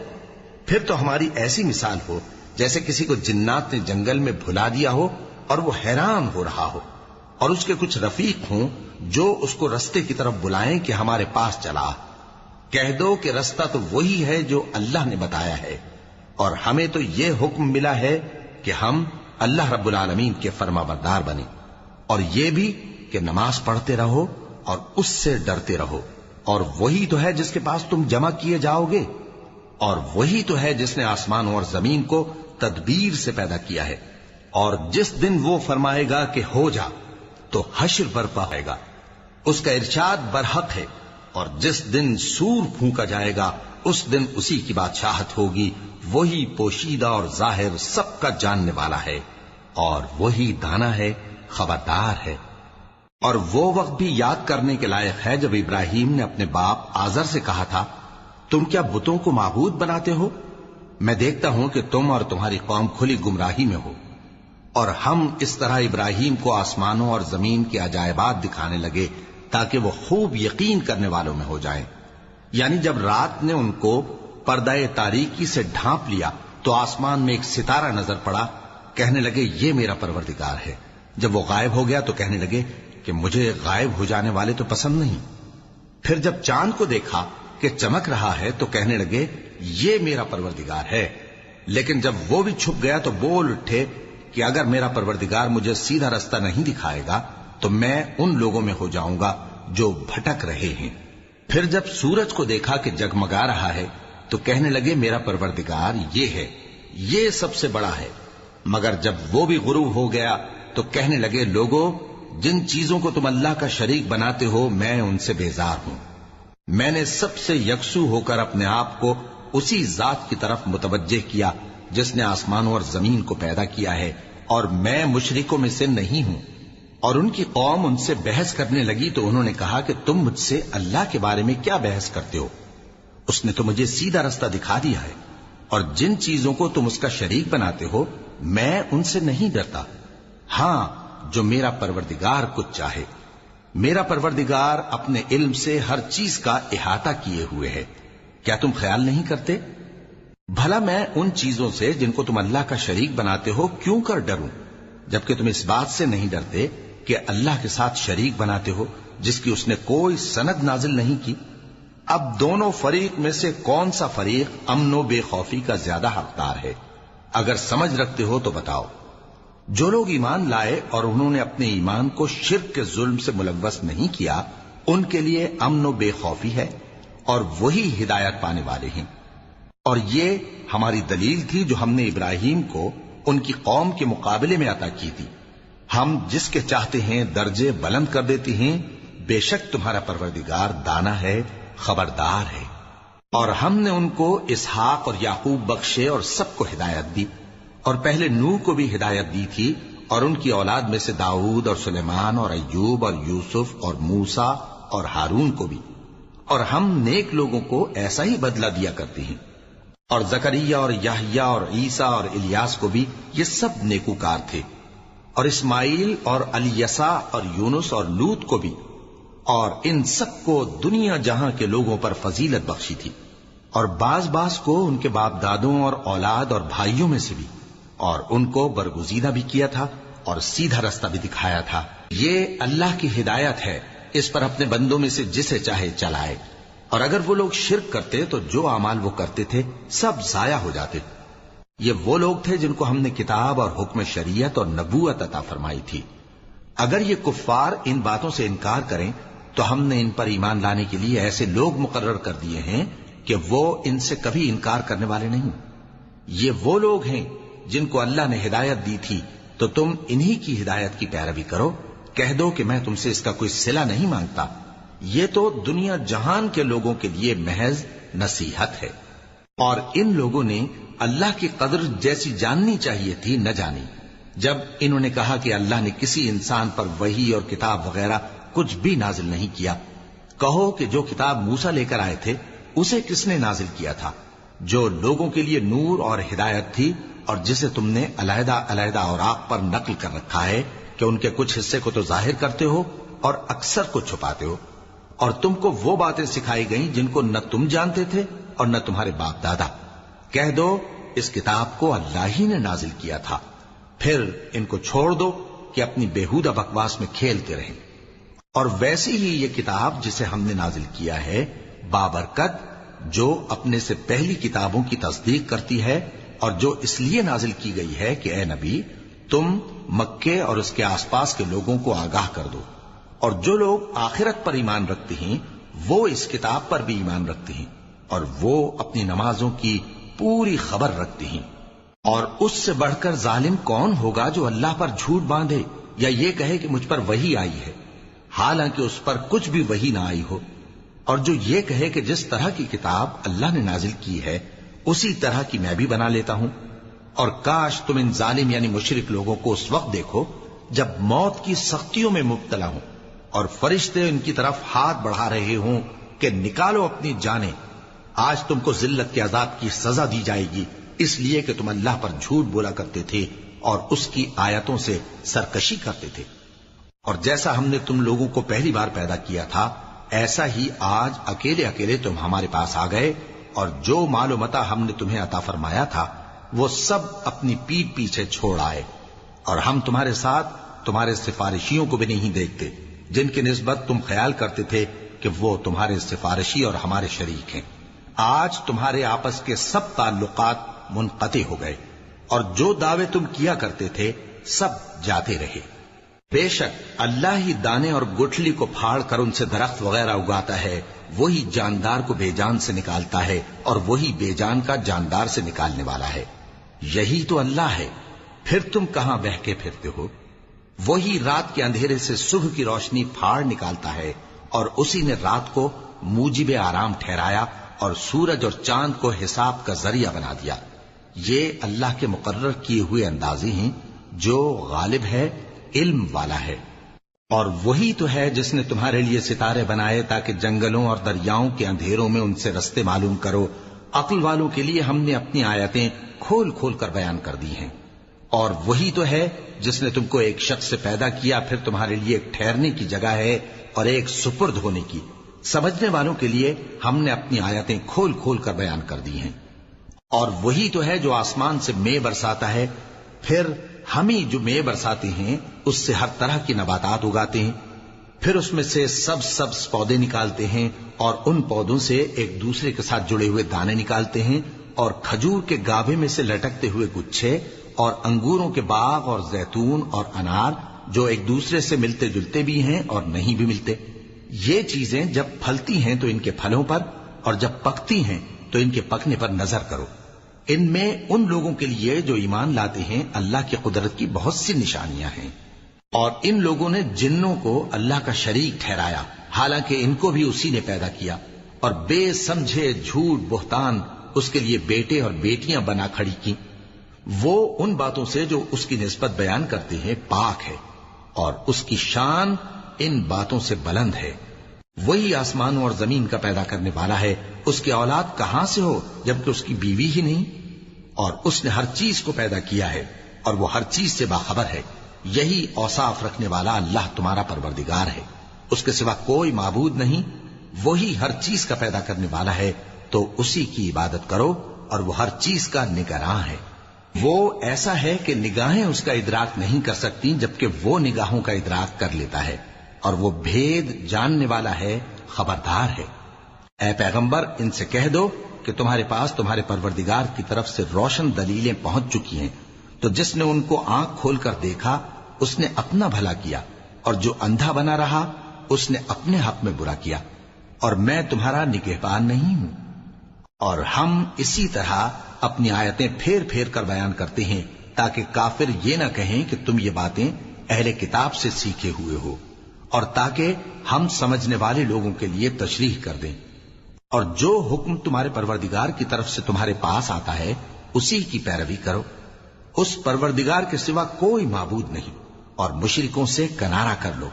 Speaker 2: پھر تو ہماری ایسی مثال ہو جیسے کسی کو جنات نے جنگل میں بھلا دیا ہو اور وہ حیران ہو رہا ہو، اور اس کے کچھ رفیق ہوں جو اس کو رستے کی طرف بلائیں کہ ہمارے پاس چلا۔ کہہ دو کہ رستہ تو وہی ہے جو اللہ نے بتایا ہے، اور ہمیں تو یہ حکم ملا ہے کہ ہم اللہ رب العالمین کے فرما بردار بنیں، اور یہ بھی کہ نماز پڑھتے رہو اور اس سے ڈرتے رہو، اور وہی تو ہے جس کے پاس تم جمع کیے جاؤ گے، اور وہی تو ہے جس نے آسمانوں اور زمین کو تدبیر سے پیدا کیا ہے، اور جس دن وہ فرمائے گا کہ ہو جا تو حشر برپا ہوئے گا، اس کا ارشاد برحق ہے، اور جس دن سور پھونکا جائے گا اس دن اسی کی بادشاہت ہوگی، وہی پوشیدہ اور ظاہر سب کا جاننے والا ہے، اور وہی دانا ہے، خبردار ہے۔ اور وہ وقت بھی یاد کرنے کے لائق ہے جب ابراہیم نے اپنے باپ آزر سے کہا تھا، تم کیا بتوں کو معبود بناتے ہو؟ میں دیکھتا ہوں کہ تم اور تمہاری قوم کھلی گمراہی میں ہو۔ اور ہم اس طرح ابراہیم کو آسمانوں اور زمین کے عجائبات دکھانے لگے تاکہ وہ خوب یقین کرنے والوں میں ہو جائیں۔ یعنی جب رات نے ان کو پردہ تاریکی سے ڈھانپ لیا تو آسمان میں ایک ستارہ نظر پڑا، کہنے لگے یہ میرا پروردگار ہے۔ جب وہ غائب ہو گیا تو کہنے لگے کہ مجھے غائب ہو جانے والے تو پسند نہیں۔ پھر جب چاند کو دیکھا کہ چمک رہا ہے تو کہنے لگے یہ میرا پروردگار ہے۔ لیکن جب وہ بھی چھپ گیا تو بول اٹھے کہ اگر میرا پروردگار مجھے سیدھا رستہ نہیں دکھائے گا تو میں ان لوگوں میں ہو جاؤں گا جو بھٹک رہے ہیں۔ پھر جب سورج کو دیکھا کہ جگمگا رہا ہے تو کہنے لگے میرا پروردگار یہ ہے، یہ سب سے بڑا ہے۔ مگر جب وہ بھی غروب ہو گیا تو کہنے لگے لوگوں، جن چیزوں کو تم اللہ کا شریک بناتے ہو میں ان سے بیزار ہوں۔ میں نے سب سے یکسو ہو کر اپنے آپ کو اسی ذات کی طرف متوجہ کیا جس نے آسمانوں اور زمین کو پیدا کیا ہے، اور میں مشرکوں میں سے نہیں ہوں۔ اور ان کی قوم ان سے بحث کرنے لگی تو انہوں نے کہا کہ تم مجھ سے اللہ کے بارے میں کیا بحث کرتے ہو؟ اس نے تو مجھے سیدھا رستہ دکھا دیا ہے، اور جن چیزوں کو تم اس کا شریک بناتے ہو میں ان سے نہیں ڈرتا، ہاں جو میرا پروردگار کچھ چاہے۔ میرا پروردگار اپنے علم سے ہر چیز کا احاطہ کیے ہوئے ہے، کیا تم خیال نہیں کرتے؟ بھلا میں ان چیزوں سے جن کو تم اللہ کا شریک بناتے ہو کیوں کر ڈروں، جبکہ تم اس بات سے نہیں ڈرتے کہ اللہ کے ساتھ شریک بناتے ہو جس کی اس نے کوئی سند نازل نہیں کی۔ اب دونوں فریق میں سے کون سا فریق امن و بے خوفی کا زیادہ حقدار ہے؟ اگر سمجھ رکھتے ہو تو بتاؤ۔ جو لوگ ایمان لائے اور انہوں نے اپنے ایمان کو شرک کے ظلم سے ملوث نہیں کیا، ان کے لیے امن و بے خوفی ہے، اور وہی ہدایت پانے والے ہیں۔ اور یہ ہماری دلیل تھی جو ہم نے ابراہیم کو ان کی قوم کے مقابلے میں عطا کی تھی۔ ہم جس کے چاہتے ہیں درجے بلند کر دیتے ہیں، بے شک تمہارا پروردگار دانا ہے، خبردار ہے۔ اور ہم نے ان کو اسحاق اور یعقوب بخشے اور سب کو ہدایت دی، اور پہلے نوح کو بھی ہدایت دی تھی، اور ان کی اولاد میں سے داؤد اور سلیمان اور ایوب اور یوسف اور موسیٰ اور ہارون کو بھی، اور ہم نیک لوگوں کو ایسا ہی بدلہ دیا کرتے ہیں۔ اور زکریا اور یحییٰ اور عیسیٰ اور الیاس کو بھی یہ سب نیکوکار تھے۔ اور اسماعیل اور الیسع اور یونس اور لوط کو بھی، اور ان سب کو دنیا جہاں کے لوگوں پر فضیلت بخشی تھی، اور بعض کو ان کے باپ دادوں اور اولاد اور بھائیوں میں سے بھی، اور ان کو برگزیدہ بھی کیا تھا اور سیدھا رستہ بھی دکھایا تھا۔ یہ اللہ کی ہدایت ہے، اس پر اپنے بندوں میں سے جسے چاہے چلائے۔ اور اگر وہ لوگ شرک کرتے تو جو اعمال وہ کرتے تھے سب ضائع ہو جاتے۔ یہ وہ لوگ تھے جن کو ہم نے کتاب اور حکم شریعت اور نبوت عطا فرمائی تھی۔ اگر یہ کفار ان باتوں سے انکار کریں تو ہم نے ان پر ایمان لانے کے لیے ایسے لوگ مقرر کر دیے ہیں کہ وہ ان سے کبھی انکار کرنے والے نہیں۔ یہ وہ لوگ ہیں جن کو اللہ نے ہدایت دی تھی، تو تم انہی کی ہدایت کی پیروی کرو۔ کہہ دو کہ میں تم سے اس کا کوئی صلہ نہیں مانگتا، یہ تو دنیا جہان کے لوگوں کے لیے محض نصیحت ہے۔ اور ان لوگوں نے اللہ کی قدر جیسی جاننی چاہیے تھی نہ جانی۔ جب انہوں نے کہا کہ اللہ نے کسی انسان پر وحی اور کتاب وغیرہ کچھ بھی نازل نہیں کیا، کہو کہ جو کتاب موسیٰ لے کر آئے تھے اسے کس نے نازل کیا تھا، جو لوگوں کے لیے نور اور ہدایت تھی، اور جسے تم نے علیحدہ علیحدہ اوراق پر نقل کر رکھا ہے کہ ان کے کچھ حصے کو تو ظاہر کرتے ہو اور اکثر کو چھپاتے ہو۔ اور تم کو وہ باتیں سکھائی گئیں جن کو نہ تم جانتے تھے اور نہ تمہارے باپ دادا۔ کہہ دو اس کتاب کو اللہ ہی نے نازل کیا تھا، پھر ان کو چھوڑ دو کہ اپنی بیہودہ بکواس میں کھیلتے رہیں۔ اور ویسی ہی یہ کتاب جسے ہم نے نازل کیا ہے بابرکت، جو اپنے سے پہلی کتابوں کی تصدیق کرتی ہے، اور جو اس لیے نازل کی گئی ہے کہ اے نبی تم مکے اور اس کے آس پاس کے لوگوں کو آگاہ کر دو، اور جو لوگ آخرت پر ایمان رکھتے ہیں وہ اس کتاب پر بھی ایمان رکھتے ہیں، اور وہ اپنی نمازوں کی پوری خبر رکھتے ہیں۔ اور اس سے بڑھ کر ظالم کون ہوگا جو اللہ پر جھوٹ باندھے یا یہ کہے کہ مجھ پر وحی آئی ہے، حالانکہ اس پر کچھ بھی وحی نہ آئی ہو، اور جو یہ کہے کہ جس طرح کی کتاب اللہ نے نازل کی ہے اسی طرح کی میں بھی بنا لیتا ہوں۔ اور کاش تم ان ظالم یعنی مشرک لوگوں کو اس وقت دیکھو جب موت کی سختیوں میں مبتلا ہوں اور فرشتے ان کی طرف ہاتھ بڑھا رہے ہوں کہ نکالو اپنی جانیں، آج تم کو ذلت کے عذاب کی سزا دی جائے گی، اس لیے کہ تم اللہ پر جھوٹ بولا کرتے تھے اور اس کی آیتوں سے سرکشی کرتے تھے۔ اور جیسا ہم نے تم لوگوں کو پہلی بار پیدا کیا تھا ایسا ہی آج اکیلے اکیلے تم ہمارے پاس آ گئے، اور جو مال و متاع ہم نے تمہیں عطا فرمایا تھا وہ سب اپنی پیٹھ پیچھے چھوڑ آئے، اور ہم تمہارے ساتھ تمہارے سفارشیوں کو بھی نہیں دیکھتے جن کی نسبت تم خیال کرتے تھے کہ وہ تمہارے سفارشی اور ہمارے شریک ہیں۔ آج تمہارے آپس کے سب تعلقات منقطع ہو گئے، اور جو دعوے تم کیا کرتے تھے سب جاتے رہے۔ بے شک اللہ ہی دانے اور گٹھلی کو پھاڑ کر ان سے درخت وغیرہ اگاتا ہے، وہی جاندار کو بے جان سے نکالتا ہے اور وہی بے جان کا جاندار سے نکالنے والا ہے۔ یہی تو اللہ ہے، پھر تم کہاں بہہ کے پھرتے ہو؟ وہی رات کے اندھیرے سے صبح کی روشنی پھاڑ نکالتا ہے، اور اسی نے رات کو موجب آرام ٹھہرایا اور سورج اور چاند کو حساب کا ذریعہ بنا دیا۔ یہ اللہ کے مقرر کیے ہوئے اندازے ہیں، جو غالب ہے، علم والا ہے۔ اور وہی تو ہے جس نے تمہارے لیے ستارے بنائے تاکہ جنگلوں اور دریاؤں کے اندھیروں میں ان سے رستے معلوم کرو۔ عقل والوں کے لیے ہم نے اپنی آیتیں کھول کھول کر بیان کر دی ہیں۔ اور وہی تو ہے جس نے تم کو ایک شخص سے پیدا کیا، پھر تمہارے لیے ایک ٹھہرنے کی جگہ ہے اور ایک سپرد ہونے کی۔ سمجھنے والوں کے لیے ہم نے اپنی آیتیں کھول کھول کر بیان کر دی ہیں۔ اور وہی تو ہے جو آسمان سے مے برساتا ہے، پھر ہم ہی جو مے برساتے ہیں اس سے ہر طرح کی نباتات اگاتے ہیں، پھر اس میں سے سبز پودے نکالتے ہیں، اور ان پودوں سے ایک دوسرے کے ساتھ جڑے ہوئے دانے نکالتے ہیں، اور کھجور کے گابھے میں سے لٹکتے ہوئے گچھے، اور انگوروں کے باغ اور زیتون اور انار جو ایک دوسرے سے ملتے جلتے بھی ہیں اور نہیں بھی ملتے۔ یہ چیزیں جب پھلتی ہیں تو ان کے پھلوں پر، اور جب پکتی ہیں تو ان کے پکنے پر نظر کرو۔ ان میں ان لوگوں کے لیے جو ایمان لاتے ہیں اللہ کی قدرت کی بہت سی نشانیاں ہیں۔ اور ان لوگوں نے جنوں کو اللہ کا شریک ٹھہرایا، حالانکہ ان کو بھی اسی نے پیدا کیا، اور بے سمجھے جھوٹ بہتان اس کے لیے بیٹے اور بیٹیاں بنا کھڑی کی۔ وہ ان باتوں سے جو اس کی نسبت بیان کرتے ہیں پاک ہے، اور اس کی شان ان باتوں سے بلند ہے۔ وہی آسمانوں اور زمین کا پیدا کرنے والا ہے، اس کی اولاد کہاں سے ہو جبکہ اس کی بیوی ہی نہیں؟ اور اس نے ہر چیز کو پیدا کیا ہے، اور وہ ہر چیز سے باخبر ہے۔ یہی اوصاف رکھنے والا اللہ تمہارا پروردگار ہے، اس کے سوا کوئی معبود نہیں، وہی ہر چیز کا پیدا کرنے والا ہے، تو اسی کی عبادت کرو، اور وہ ہر چیز کا نگراں ہے۔ وہ ایسا ہے کہ نگاہیں اس کا ادراک نہیں کر سکتی، جبکہ وہ نگاہوں کا ادراک کر لیتا ہے، اور وہ بھید جاننے والا ہے، خبردار ہے۔ اے پیغمبر، ان سے کہہ دو کہ تمہارے پاس تمہارے پروردگار کی طرف سے روشن دلیلیں پہنچ چکی ہیں، تو جس نے ان کو آنکھ کھول کر دیکھا اس نے اپنا بھلا کیا، اور جو اندھا بنا رہا اس نے اپنے حق میں برا کیا، اور میں تمہارا نگہبان نہیں ہوں۔ اور ہم اسی طرح اپنی آیتیں پھیر پھیر کر بیان کرتے ہیں تاکہ کافر یہ نہ کہیں کہ تم یہ باتیں اہل کتاب سے سیکھے ہوئے ہو، اور تاکہ ہم سمجھنے والے لوگوں کے لیے تشریح کر دیں۔ اور جو حکم تمہارے پروردگار کی طرف سے تمہارے پاس آتا ہے اسی کی پیروی کرو، اس پروردگار کے سوا کوئی معبود نہیں، اور مشرکوں سے کنارہ کر لو،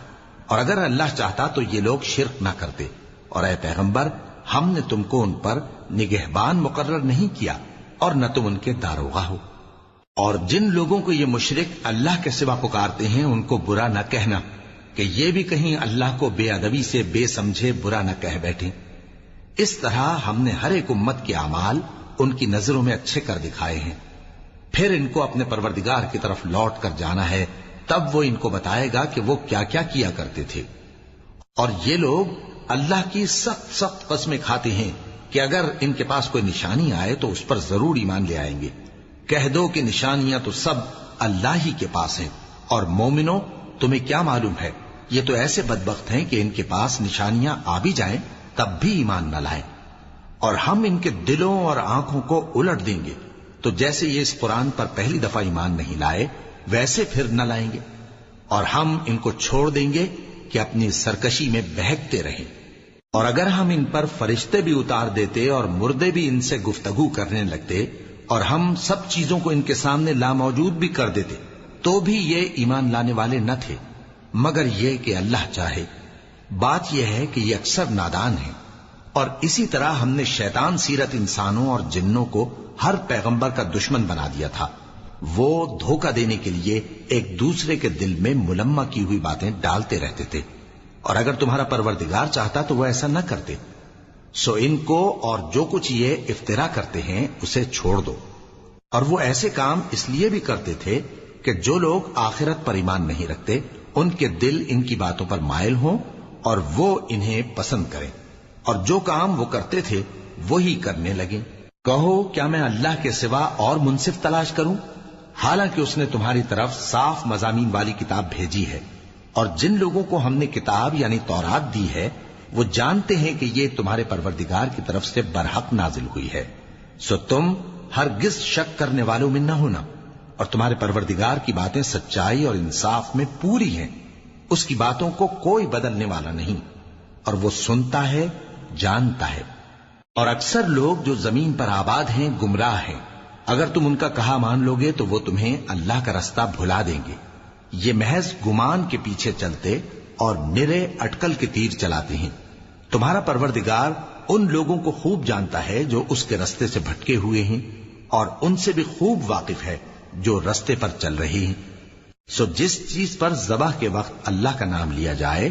Speaker 2: اور اگر اللہ چاہتا تو یہ لوگ شرک نہ کرتے۔ اور اے پیغمبر، ہم نے تم کو ان پر نگہبان مقرر نہیں کیا، اور نہ تم ان کے داروغہ ہو۔ اور جن لوگوں کو یہ مشرک اللہ کے سوا پکارتے ہیں ان کو برا نہ کہنا کہ یہ بھی کہیں اللہ کو بے ادبی سے بے سمجھے برا نہ کہہ بیٹھیں۔ اس طرح ہم نے ہر ایک امت کے اعمال ان کی نظروں میں اچھے کر دکھائے ہیں، پھر ان کو اپنے پروردگار کی طرف لوٹ کر جانا ہے، تب وہ ان کو بتائے گا کہ وہ کیا کیا کیا کرتے تھے۔ اور یہ لوگ اللہ کی سخت سخت قسمیں کھاتے ہیں کہ اگر ان کے پاس کوئی نشانی آئے تو اس پر ضرور ایمان لے آئیں گے۔ کہہ دو کہ نشانیاں تو سب اللہ ہی کے پاس ہیں، اور مومنوں تمہیں کیا معلوم ہے، یہ تو ایسے بدبخت ہیں کہ ان کے پاس نشانیاں آ بھی جائیں تب بھی ایمان نہ لائیں، اور ہم ان کے دلوں اور آنکھوں کو الٹ دیں گے، تو جیسے یہ اس قرآن پر پہلی دفعہ ایمان نہیں لائے ویسے پھر نہ لائیں گے، اور ہم ان کو چھوڑ دیں گے کہ اپنی سرکشی میں بہکتے رہیں۔ اور اگر ہم ان پر فرشتے بھی اتار دیتے اور مردے بھی ان سے گفتگو کرنے لگتے اور ہم سب چیزوں کو ان کے سامنے لاموجود بھی کر دیتے تو بھی یہ ایمان لانے والے نہ تھے، مگر یہ کہ اللہ چاہے۔ بات یہ ہے کہ یہ اکثر نادان ہیں۔ اور اسی طرح ہم نے شیطان سیرت انسانوں اور جنوں کو ہر پیغمبر کا دشمن بنا دیا تھا، وہ دھوکہ دینے کے لیے ایک دوسرے کے دل میں ملمہ کی ہوئی باتیں ڈالتے رہتے تھے، اور اگر تمہارا پروردگار چاہتا تو وہ ایسا نہ کرتے۔ سو ان کو اور جو کچھ یہ افترا کرتے ہیں اسے چھوڑ دو۔ اور وہ ایسے کام اس لیے بھی کرتے تھے کہ جو لوگ آخرت پر ایمان نہیں رکھتے ان کے دل ان کی باتوں پر مائل ہوں اور وہ انہیں پسند کریں، اور جو کام وہ کرتے تھے وہی کرنے لگیں۔ کہو کیا میں اللہ کے سوا اور منصف تلاش کروں، حالانکہ اس نے تمہاری طرف صاف مضامین والی کتاب بھیجی ہے، اور جن لوگوں کو ہم نے کتاب یعنی تورات دی ہے وہ جانتے ہیں کہ یہ تمہارے پروردگار کی طرف سے برحق نازل ہوئی ہے، سو تم ہرگز شک کرنے والوں میں نہ ہونا، اور تمہارے پروردگار کی باتیں سچائی اور انصاف میں پوری ہیں، اس کی باتوں کو کوئی بدلنے والا نہیں، اور وہ سنتا ہے جانتا ہے۔ اور اکثر لوگ جو زمین پر آباد ہیں گمراہ ہیں، اگر تم ان کا کہا مان لوگے تو وہ تمہیں اللہ کا رستہ بھلا دیں گے، یہ محض گمان کے پیچھے چلتے اور نرے اٹکل کے تیر چلاتے ہیں۔ تمہارا پروردگار ان لوگوں کو خوب جانتا ہے جو اس کے رستے سے بھٹکے ہوئے ہیں، اور ان سے بھی خوب واقف ہے جو رستے پر چل رہے ہیں۔ سو جس چیز پر ذبح کے وقت اللہ کا نام لیا جائے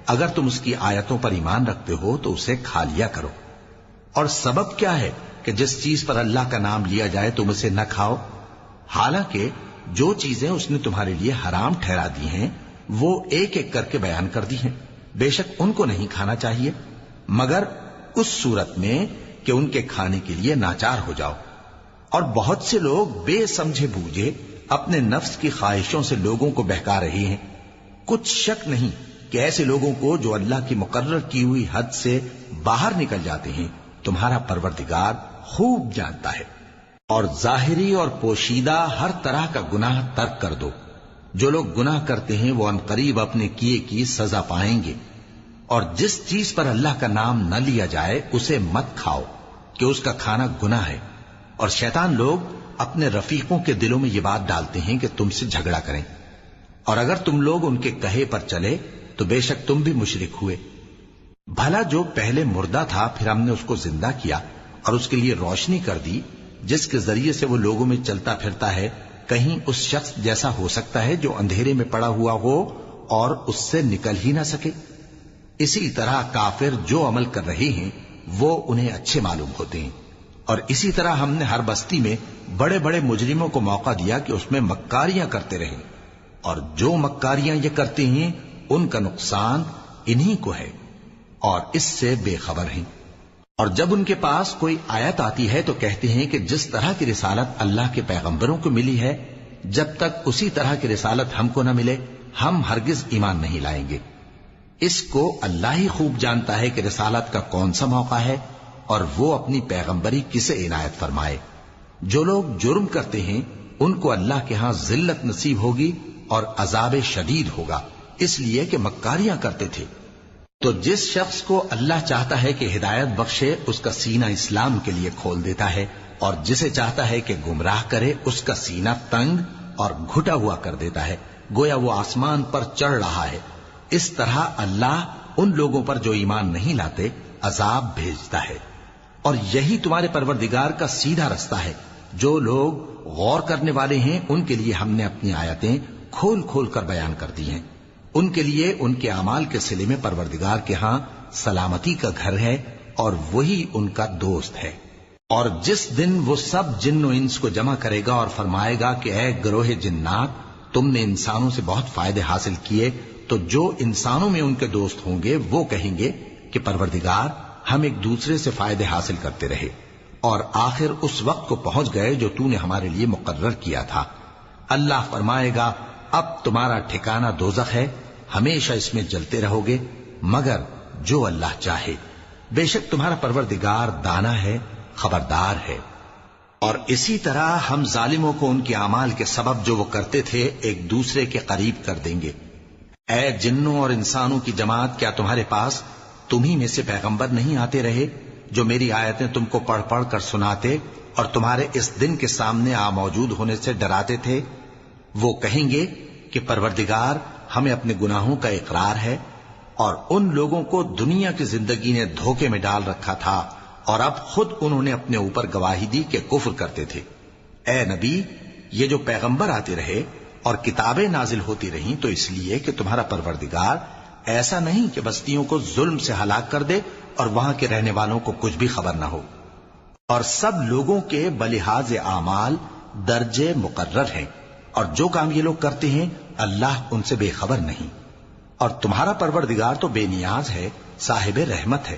Speaker 2: اگر تم اس کی آیتوں پر ایمان رکھتے ہو تو اسے کھا لیا کرو۔ اور سبب کیا ہے کہ جس چیز پر اللہ کا نام لیا جائے تم اسے نہ کھاؤ، حالانکہ جو چیزیں اس نے تمہارے لیے حرام ٹھہرا دی ہیں وہ ایک ایک کر کے بیان کر دی ہیں، بے شک ان کو نہیں کھانا چاہیے مگر اس صورت میں کہ ان کے کھانے کے لیے ناچار ہو جاؤ۔ اور بہت سے لوگ بے سمجھے بوجھے اپنے نفس کی خواہشوں سے لوگوں کو بہکا رہے ہیں۔ کچھ شک نہیں کہ ایسے لوگوں کو جو اللہ کی مقرر کی ہوئی حد سے باہر نکل جاتے ہیں تمہارا پروردگار خوب جانتا ہے۔ اور ظاہری اور پوشیدہ ہر طرح کا گناہ ترک کر دو، جو لوگ گناہ کرتے ہیں وہ عنقریب اپنے کیے کی سزا پائیں گے۔ اور جس چیز پر اللہ کا نام نہ لیا جائے اسے مت کھاؤ کہ اس کا کھانا گناہ ہے، اور شیطان لوگ اپنے رفیقوں کے دلوں میں یہ بات ڈالتے ہیں کہ تم سے جھگڑا کریں، اور اگر تم لوگ ان کے کہے پر چلے تو بے شک تم بھی مشرک ہوئے۔ بھلا جو پہلے مردہ تھا پھر ہم نے اس کو زندہ کیا اور اس کے لیے روشنی کر دی جس کے ذریعے سے وہ لوگوں میں چلتا پھرتا ہے کہیں اس شخص جیسا ہو سکتا ہے جو اندھیرے میں پڑا ہوا ہو اور اس سے نکل ہی نہ سکے؟ اسی طرح کافر جو عمل کر رہے ہیں وہ انہیں اچھے معلوم ہوتے ہیں، اور اسی طرح ہم نے ہر بستی میں بڑے بڑے مجرموں کو موقع دیا کہ اس میں مکاریاں کرتے رہیں، اور جو مکاریاں یہ کرتے ہیں ان کا نقصان انہی کو ہے اور اس سے بے خبر ہیں۔ اور جب ان کے پاس کوئی آیت آتی ہے تو کہتے ہیں کہ جس طرح کی رسالت اللہ کے پیغمبروں کو ملی ہے، جب تک اسی طرح کی رسالت ہم کو نہ ملے ہم ہرگز ایمان نہیں لائیں گے۔ اس کو اللہ ہی خوب جانتا ہے کہ رسالت کا کون سا موقع ہے اور وہ اپنی پیغمبری کسے عنایت فرمائے۔ جو لوگ جرم کرتے ہیں ان کو اللہ کے ہاں ذلت نصیب ہوگی اور عذاب شدید ہوگا، اس لیے کہ مکاریاں کرتے تھے۔ تو جس شخص کو اللہ چاہتا ہے کہ ہدایت بخشے اس کا سینہ اسلام کے لیے کھول دیتا ہے، اور جسے چاہتا ہے کہ گمراہ کرے اس کا سینہ تنگ اور گھٹا ہوا کر دیتا ہے، گویا وہ آسمان پر چڑھ رہا ہے۔ اس طرح اللہ ان لوگوں پر جو ایمان نہیں لاتے عذاب بھیجتا ہے، اور یہی تمہارے پروردگار کا سیدھا رستہ ہے۔ جو لوگ غور کرنے والے ہیں ان کے لیے ہم نے اپنی آیتیں کھول کھول کر بیان کر دی ہیں۔ ان کے لیے ان کے اعمال کے صلے میں پروردگار کے ہاں سلامتی کا گھر ہے اور وہی ان کا دوست ہے۔ اور جس دن وہ سب جن و انس کو جمع کرے گا اور فرمائے گا کہ اے گروہ جنات، تم نے انسانوں سے بہت فائدے حاصل کیے، تو جو انسانوں میں ان کے دوست ہوں گے وہ کہیں گے کہ پروردگار ہم ایک دوسرے سے فائدے حاصل کرتے رہے اور آخر اس وقت کو پہنچ گئے جو تو نے ہمارے لیے مقرر کیا تھا۔ اللہ فرمائے گا اب تمہارا ٹھکانہ دوزخ ہے، ہمیشہ اس میں جلتے رہو گے مگر جو اللہ چاہے، بے شک تمہارا پروردگار دانا ہے، خبردار ہے۔ اور اسی طرح ہم ظالموں کو ان کے اعمال کے سبب جو وہ کرتے تھے ایک دوسرے کے قریب کر دیں گے۔ اے جنوں اور انسانوں کی جماعت، کیا تمہارے پاس تمہیں میں سے پیغمبر نہیں آتے رہے جو میری آیتیں تم کو پڑھ پڑھ کر سناتے اور تمہارے اس دن کے سامنے موجود ہونے سے ڈراتے تھے؟ وہ کہیں گے کہ پروردگار ہمیں اپنے گناہوں کا اقرار ہے، اور ان لوگوں کو دنیا کی زندگی نے دھوکے میں ڈال رکھا تھا اور اب خود انہوں نے اپنے اوپر گواہی دی کہ کفر کرتے تھے۔ اے نبی، یہ جو پیغمبر آتے رہے اور کتابیں نازل ہوتی رہیں تو اس لیے کہ تمہارا پروردگار ایسا نہیں کہ بستیوں کو ظلم سے ہلاک کر دے اور وہاں کے رہنے والوں کو کچھ بھی خبر نہ ہو، اور سب لوگوں کے بلحاظ اعمال درجے مقرر ہیں، اور جو کام یہ لوگ کرتے ہیں اللہ ان سے بے خبر نہیں۔ اور تمہارا پروردگار تو بے نیاز ہے، صاحب رحمت ہے،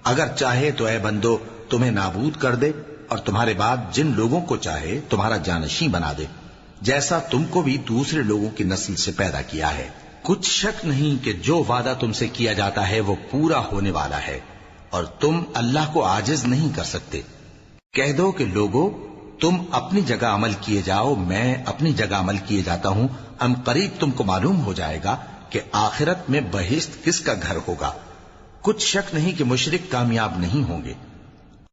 Speaker 2: اگر چاہے تو اے بندو تمہیں نابود کر دے اور تمہارے بعد جن لوگوں کو چاہے تمہارا جانشین بنا دے، جیسا تم کو بھی دوسرے لوگوں کی نسل سے پیدا کیا ہے۔ کچھ شک نہیں کہ جو وعدہ تم سے کیا جاتا ہے وہ پورا ہونے والا ہے، اور تم اللہ کو عاجز نہیں کر سکتے۔ کہہ دو کہ لوگو تم اپنی جگہ عمل کیے جاؤ، میں اپنی جگہ عمل کیے جاتا ہوں، ان قریب تم کو معلوم ہو جائے گا کہ آخرت میں بہشت کس کا گھر ہوگا۔ کچھ شک نہیں کہ مشرک کامیاب نہیں ہوں گے۔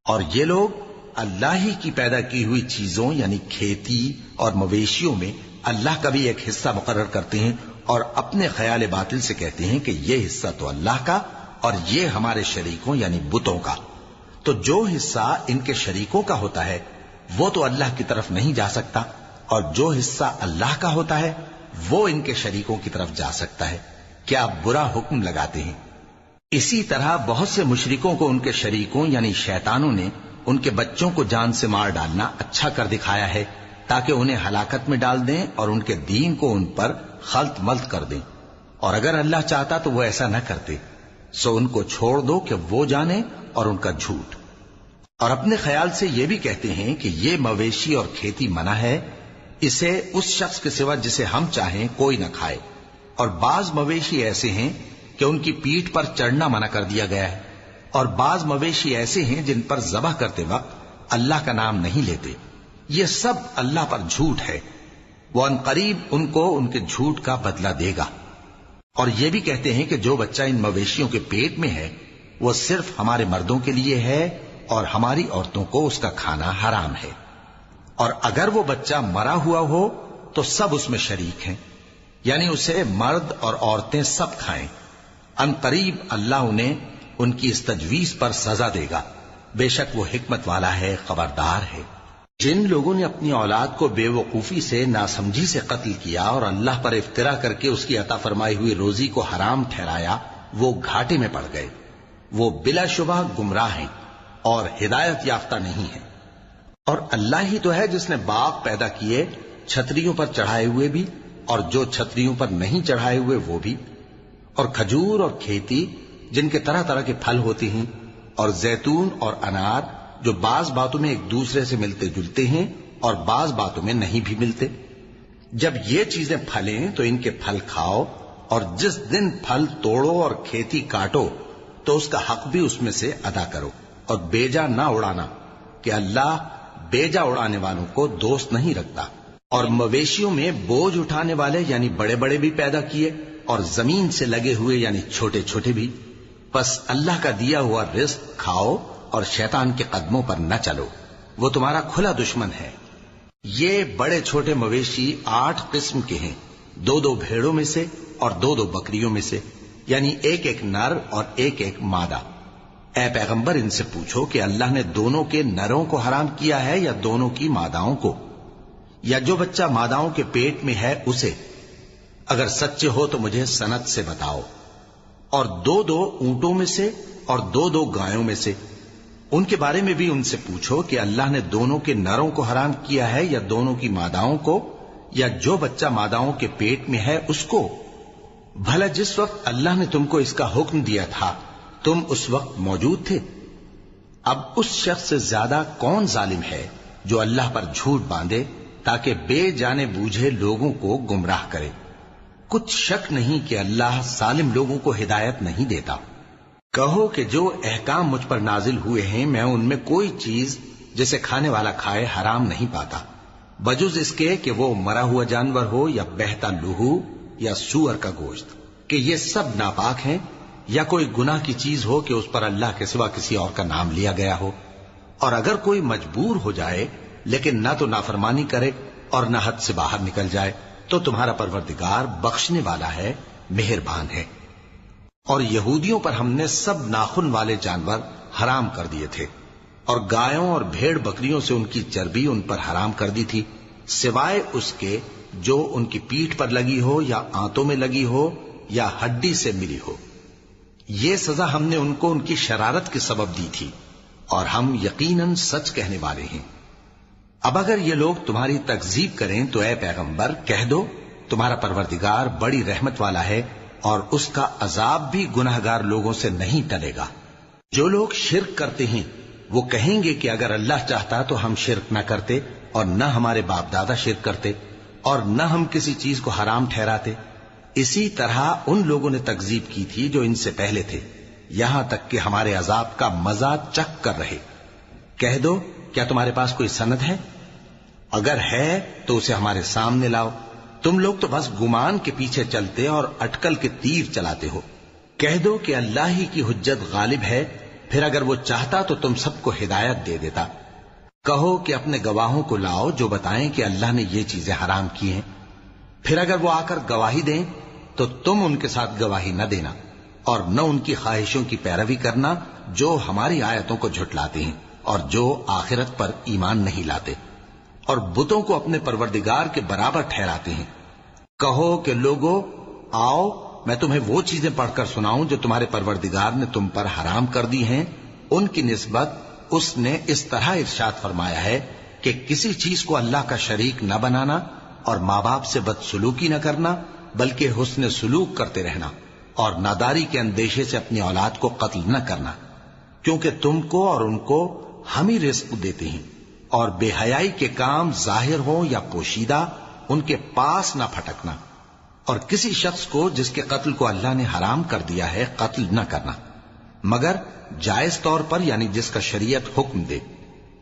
Speaker 2: اور یہ لوگ اللہ ہی کی پیدا کی ہوئی چیزوں یعنی کھیتی اور مویشیوں میں اللہ کا بھی ایک حصہ مقرر کرتے ہیں اور اپنے خیال باطل سے کہتے ہیں کہ یہ حصہ تو اللہ کا اور یہ ہمارے شریکوں یعنی بتوں کا۔ تو جو حصہ ان کے شریکوں کا ہوتا ہے وہ تو اللہ کی طرف نہیں جا سکتا، اور جو حصہ اللہ کا ہوتا ہے وہ ان کے شریکوں کی طرف جا سکتا ہے۔ کیا برا حکم لگاتے ہیں۔ اسی طرح بہت سے مشرکوں کو ان کے شریکوں یعنی شیطانوں نے ان کے بچوں کو جان سے مار ڈالنا اچھا کر دکھایا ہے تاکہ انہیں ہلاکت میں ڈال دیں اور ان کے دین کو ان پر خلط ملط کر دیں، اور اگر اللہ چاہتا تو وہ ایسا نہ کرتے۔ سو ان کو چھوڑ دو کہ وہ جانے اور ان کا جھوٹ۔ اور اپنے خیال سے یہ بھی کہتے ہیں کہ یہ مویشی اور کھیتی منع ہے، اسے اس شخص کے سوا جسے ہم چاہیں کوئی نہ کھائے، اور بعض مویشی ایسے ہیں کہ ان کی پیٹھ پر چڑھنا منع کر دیا گیا ہے، اور بعض مویشی ایسے ہیں جن پر ذبح کرتے وقت اللہ کا نام نہیں لیتے۔ یہ سب اللہ پر جھوٹ ہے، وہ ان قریب ان کو ان کے جھوٹ کا بدلہ دے گا۔ اور یہ بھی کہتے ہیں کہ جو بچہ ان مویشیوں کے پیٹ میں ہے وہ صرف ہمارے مردوں کے لیے ہے اور ہماری عورتوں کو اس کا کھانا حرام ہے، اور اگر وہ بچہ مرا ہوا ہو تو سب اس میں شریک ہیں، یعنی اسے مرد اور عورتیں سب کھائیں۔ ان قریب اللہ انہیں ان کی اس تجویز پر سزا دے گا، بے شک وہ حکمت والا ہے، خبردار ہے۔ جن لوگوں نے اپنی اولاد کو بے وقوفی سے ناسمجھی سے قتل کیا اور اللہ پر افترا کر کے اس کی عطا فرمائی ہوئی روزی کو حرام ٹھہرایا، وہ گھاٹے میں پڑ گئے. وہ بلا شبہ گمراہ ہیں اور ہدایت یافتہ نہیں ہیں. اور اللہ ہی تو ہے جس نے باغ پیدا کیے، چھتریوں پر چڑھائے ہوئے بھی اور جو چھتریوں پر نہیں چڑھائے ہوئے وہ بھی، اور کھجور اور کھیتی جن کے طرح طرح کے پھل ہوتے ہیں، اور زیتون اور انار جو بعض باتوں میں ایک دوسرے سے ملتے جلتے ہیں اور بعض باتوں میں نہیں بھی ملتے. جب یہ چیزیں پھلیں تو ان کے پھل کھاؤ، اور جس دن پھل توڑو اور کھیتی کاٹو تو اس کا حق بھی اس میں سے ادا کرو، اور بیجا نہ اڑانا کہ اللہ بیجا اڑانے والوں کو دوست نہیں رکھتا. اور مویشیوں میں بوجھ اٹھانے والے یعنی بڑے بڑے بھی پیدا کیے، اور زمین سے لگے ہوئے یعنی چھوٹے چھوٹے بھی. پس اللہ کا دیا ہوا رزق کھاؤ اور شیطان کے قدموں پر نہ چلو، وہ تمہارا کھلا دشمن ہے. یہ بڑے چھوٹے مویشی 8 قسم کے ہیں، 2 بھیڑوں میں سے اور 2 بکریوں میں سے، یعنی ایک نر اور ایک مادہ. اے پیغمبر ان سے پوچھو کہ اللہ نے دونوں کے نروں کو حرام کیا ہے یا دونوں کی ماداؤں کو، یا جو بچہ ماداؤں کے پیٹ میں ہے اسے؟ اگر سچے ہو تو مجھے سند سے بتاؤ. اور 2 اونٹوں میں سے اور 2 گایوں میں سے، ان کے بارے میں بھی ان سے پوچھو کہ اللہ نے دونوں کے نروں کو حرام کیا ہے یا دونوں کی ماداؤں کو، یا جو بچہ ماداؤں کے پیٹ میں ہے اس کو؟ بھلا جس وقت اللہ نے تم کو اس کا حکم دیا تھا تم اس وقت موجود تھے؟ اب اس شخص سے زیادہ کون ظالم ہے جو اللہ پر جھوٹ باندھے تاکہ بے جانے بوجھے لوگوں کو گمراہ کرے. کچھ شک نہیں کہ اللہ ظالم لوگوں کو ہدایت نہیں دیتا. کہو کہ جو احکام مجھ پر نازل ہوئے ہیں میں ان میں کوئی چیز جسے کھانے والا کھائے حرام نہیں پاتا، بجز اس کے کہ وہ مرا ہوا جانور ہو یا بہتا لہو یا سور کا گوشت، کہ یہ سب ناپاک ہیں، یا کوئی گناہ کی چیز ہو کہ اس پر اللہ کے سوا کسی اور کا نام لیا گیا ہو. اور اگر کوئی مجبور ہو جائے لیکن نہ تو نافرمانی کرے اور نہ حد سے باہر نکل جائے تو تمہارا پروردگار بخشنے والا ہے، مہربان ہے. اور یہودیوں پر ہم نے سب ناخن والے جانور حرام کر دیے تھے، اور گایوں اور بھیڑ بکریوں سے ان کی چربی ان پر حرام کر دی تھی، سوائے اس کے جو ان کی پیٹھ پر لگی ہو یا آنتوں میں لگی ہو یا ہڈی سے ملی ہو. یہ سزا ہم نے ان کو ان کی شرارت کے سبب دی تھی، اور ہم یقیناً سچ کہنے والے ہیں. اب اگر یہ لوگ تمہاری تکذیب کریں تو اے پیغمبر کہہ دو تمہارا پروردگار بڑی رحمت والا ہے اور اس کا عذاب بھی گناہگار لوگوں سے نہیں ٹلے گا. جو لوگ شرک کرتے ہیں وہ کہیں گے کہ اگر اللہ چاہتا تو ہم شرک نہ کرتے اور نہ ہمارے باپ دادا شرک کرتے اور نہ ہم کسی چیز کو حرام ٹھہراتے. اسی طرح ان لوگوں نے تکذیب کی تھی جو ان سے پہلے تھے، یہاں تک کہ ہمارے عذاب کا مزہ چکھ کر رہے. کہہ دو کیا تمہارے پاس کوئی سند ہے؟ اگر ہے تو اسے ہمارے سامنے لاؤ. تم لوگ تو بس گمان کے پیچھے چلتے اور اٹکل کے تیر چلاتے ہو. کہہ دو کہ اللہ ہی کی حجت غالب ہے، پھر اگر وہ چاہتا تو تم سب کو ہدایت دے دیتا. کہو کہ اپنے گواہوں کو لاؤ جو بتائیں کہ اللہ نے یہ چیزیں حرام کی ہیں. پھر اگر وہ آ کر گواہی دیں تو تم ان کے ساتھ گواہی نہ دینا اور نہ ان کی خواہشوں کی پیروی کرنا جو ہماری آیتوں کو جھٹلاتے ہیں اور جو آخرت پر ایمان نہیں لاتے اور بتوں کو اپنے پروردگار کے برابر ٹھہراتے ہیں. کہو کہ لوگو آؤ میں تمہیں وہ چیزیں پڑھ کر سناؤں جو تمہارے پروردگار نے تم پر حرام کر دی ہیں. ان کی نسبت اس نے اس طرح ارشاد فرمایا ہے کہ کسی چیز کو اللہ کا شریک نہ بنانا اور ماں باپ سے بدسلوکی نہ کرنا بلکہ حسن سلوک کرتے رہنا اور ناداری کے اندیشے سے اپنی اولاد کو قتل نہ کرنا، کیونکہ تم کو اور ان کو ہم ہی رزق دیتے ہیں. اور بے حیائی کے کام ظاہر ہو یا پوشیدہ ان کے پاس نہ پھٹکنا، اور کسی شخص کو جس کے قتل کو اللہ نے حرام کر دیا ہے قتل نہ کرنا مگر جائز طور پر، یعنی جس کا شریعت حکم دے.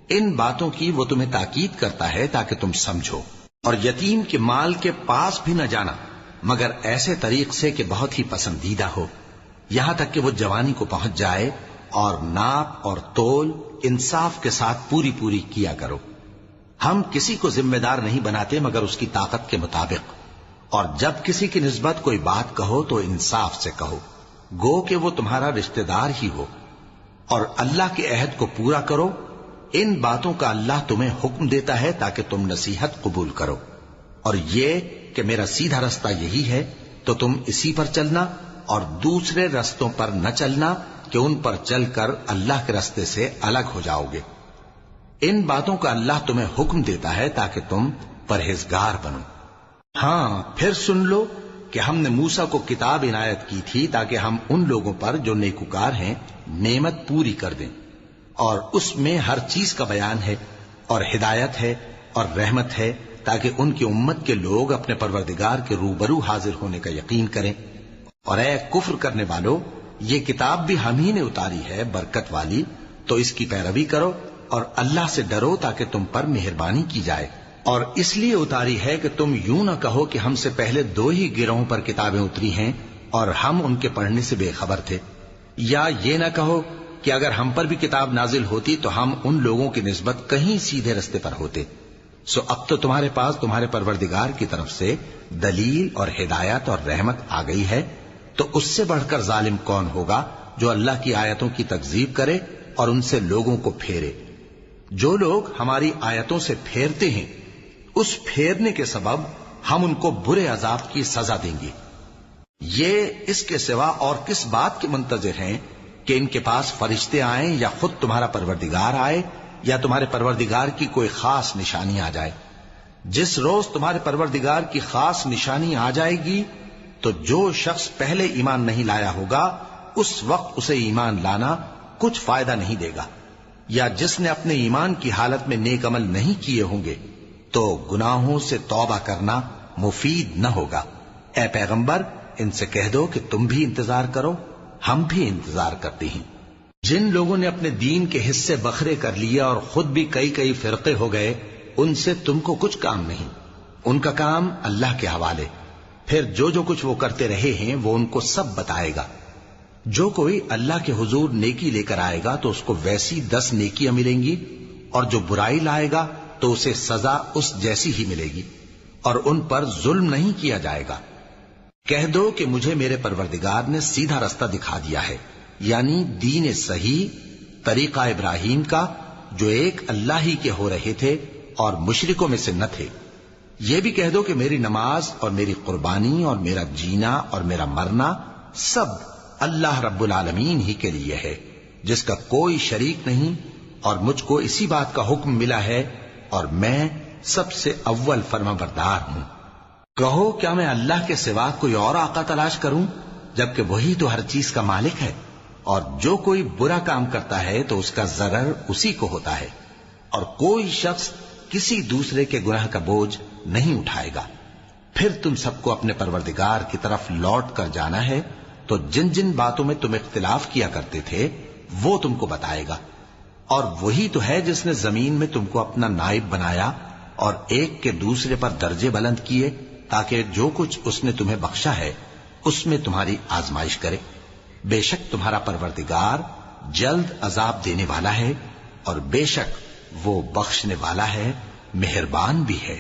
Speaker 2: ان باتوں کی وہ تمہیں تاکید کرتا ہے تاکہ تم سمجھو. اور یتیم کے مال کے پاس بھی نہ جانا مگر ایسے طریق سے کہ بہت ہی پسندیدہ ہو، یہاں تک کہ وہ جوانی کو پہنچ جائے. اور ناپ اور تول انصاف کے ساتھ پوری پوری کیا کرو. ہم کسی کو ذمہ دار نہیں بناتے مگر اس کی طاقت کے مطابق. اور جب کسی کی نسبت کوئی بات کہو تو انصاف سے کہو، گو کہ وہ تمہارا رشتہ دار ہی ہو. اور اللہ کے عہد کو پورا کرو، ان باتوں کا اللہ تمہیں حکم دیتا ہے تاکہ تم نصیحت قبول کرو، اور یہ کہ میرا سیدھا رستہ یہی ہے تو تم اسی پر چلنا، اور دوسرے رستوں پر نہ چلنا کہ ان پر چل کر اللہ کے رستے سے الگ ہو جاؤ گے۔ ان باتوں کا اللہ تمہیں حکم دیتا ہے تاکہ تم پرہیزگار بنو۔ ہاں پھر سن لو کہ ہم نے موسیٰ کو کتاب عنایت کی تھی تاکہ ہم ان لوگوں پر جو نیکوکار ہیں نعمت پوری کر دیں، اور اس میں ہر چیز کا بیان ہے اور ہدایت ہے اور رحمت ہے، تاکہ ان کی امت کے لوگ اپنے پروردگار کے روبرو حاضر ہونے کا یقین کریں۔ اور اے کفر کرنے والو، یہ کتاب بھی ہم ہی نے اتاری ہے برکت والی، تو اس کی پیروی کرو اور اللہ سے ڈرو تاکہ تم پر مہربانی کی جائے۔ اور اس لیے اتاری ہے کہ تم یوں نہ کہو کہ ہم سے پہلے 2 ہی گروہوں پر کتابیں اتری ہیں اور ہم ان کے پڑھنے سے بے خبر تھے، یا یہ نہ کہو کہ اگر ہم پر بھی کتاب نازل ہوتی تو ہم ان لوگوں کی نسبت کہیں سیدھے رستے پر ہوتے۔ سو اب تو تمہارے پاس تمہارے پروردگار کی طرف سے دلیل اور ہدایت اور رحمت آ گئی ہے، تو اس سے بڑھ کر ظالم کون ہوگا جو اللہ کی آیتوں کی تکذیب کرے اور ان سے لوگوں کو پھیرے۔ جو لوگ ہماری آیتوں سے پھیرتے ہیں، اس پھیرنے کے سبب ہم ان کو برے عذاب کی سزا دیں گے۔ یہ اس کے سوا اور کس بات کے منتظر ہیں کہ ان کے پاس فرشتے آئیں یا خود تمہارا پروردگار آئے یا تمہارے پروردگار کی کوئی خاص نشانی آ جائے؟ جس روز تمہارے پروردگار کی خاص نشانی آ جائے گی تو جو شخص پہلے ایمان نہیں لایا ہوگا اس وقت اسے ایمان لانا کچھ فائدہ نہیں دے گا، یا جس نے اپنے ایمان کی حالت میں نیک عمل نہیں کیے ہوں گے تو گناہوں سے توبہ کرنا مفید نہ ہوگا۔ اے پیغمبر، ان سے کہہ دو کہ تم بھی انتظار کرو، ہم بھی انتظار کرتے ہیں۔ جن لوگوں نے اپنے دین کے حصے بکھرے کر لیے اور خود بھی کئی فرقے ہو گئے، ان سے تم کو کچھ کام نہیں، ان کا کام اللہ کے حوالے۔ پھر جو کچھ وہ کرتے رہے ہیں وہ ان کو سب بتائے گا۔ جو کوئی اللہ کے حضور نیکی لے کر آئے گا تو اس کو ویسی 10 نیکیاں ملیں گی، اور جو برائی لائے گا تو اسے سزا اس جیسی ہی ملے گی، اور ان پر ظلم نہیں کیا جائے گا۔ کہہ دو کہ مجھے میرے پروردگار نے سیدھا رستہ دکھا دیا ہے، یعنی دین صحیح، طریقہ ابراہیم کا، جو ایک اللہ ہی کے ہو رہے تھے اور مشرکوں میں سے نہ تھے۔ یہ بھی کہہ دو کہ میری نماز اور میری قربانی اور میرا جینا اور میرا مرنا سب اللہ رب العالمین ہی کے لیے ہے، جس کا کوئی شریک نہیں، اور مجھ کو اسی بات کا حکم ملا ہے اور میں سب سے اول فرما بردار ہوں۔ کہو کیا میں اللہ کے سوا کوئی اور آقا تلاش کروں جبکہ وہی تو ہر چیز کا مالک ہے؟ اور جو کوئی برا کام کرتا ہے تو اس کا ضرر اسی کو ہوتا ہے، اور کوئی شخص کسی دوسرے کے گناہ کا بوجھ نہیں اٹھائے گا۔ پھر تم سب کو اپنے پروردگار کی طرف لوٹ کر جانا ہے، تو جن جن باتوں میں تم اختلاف کیا کرتے تھے وہ تم کو بتائے گا۔ اور وہی تو ہے جس نے زمین میں تم کو اپنا نائب بنایا اور ایک کے دوسرے پر درجے بلند کیے، تاکہ جو کچھ اس نے تمہیں بخشا ہے اس میں تمہاری آزمائش کرے۔ بے شک تمہارا پروردگار جلد عذاب دینے والا ہے، اور بے شک وہ بخشنے والا ہے، مہربان بھی ہے۔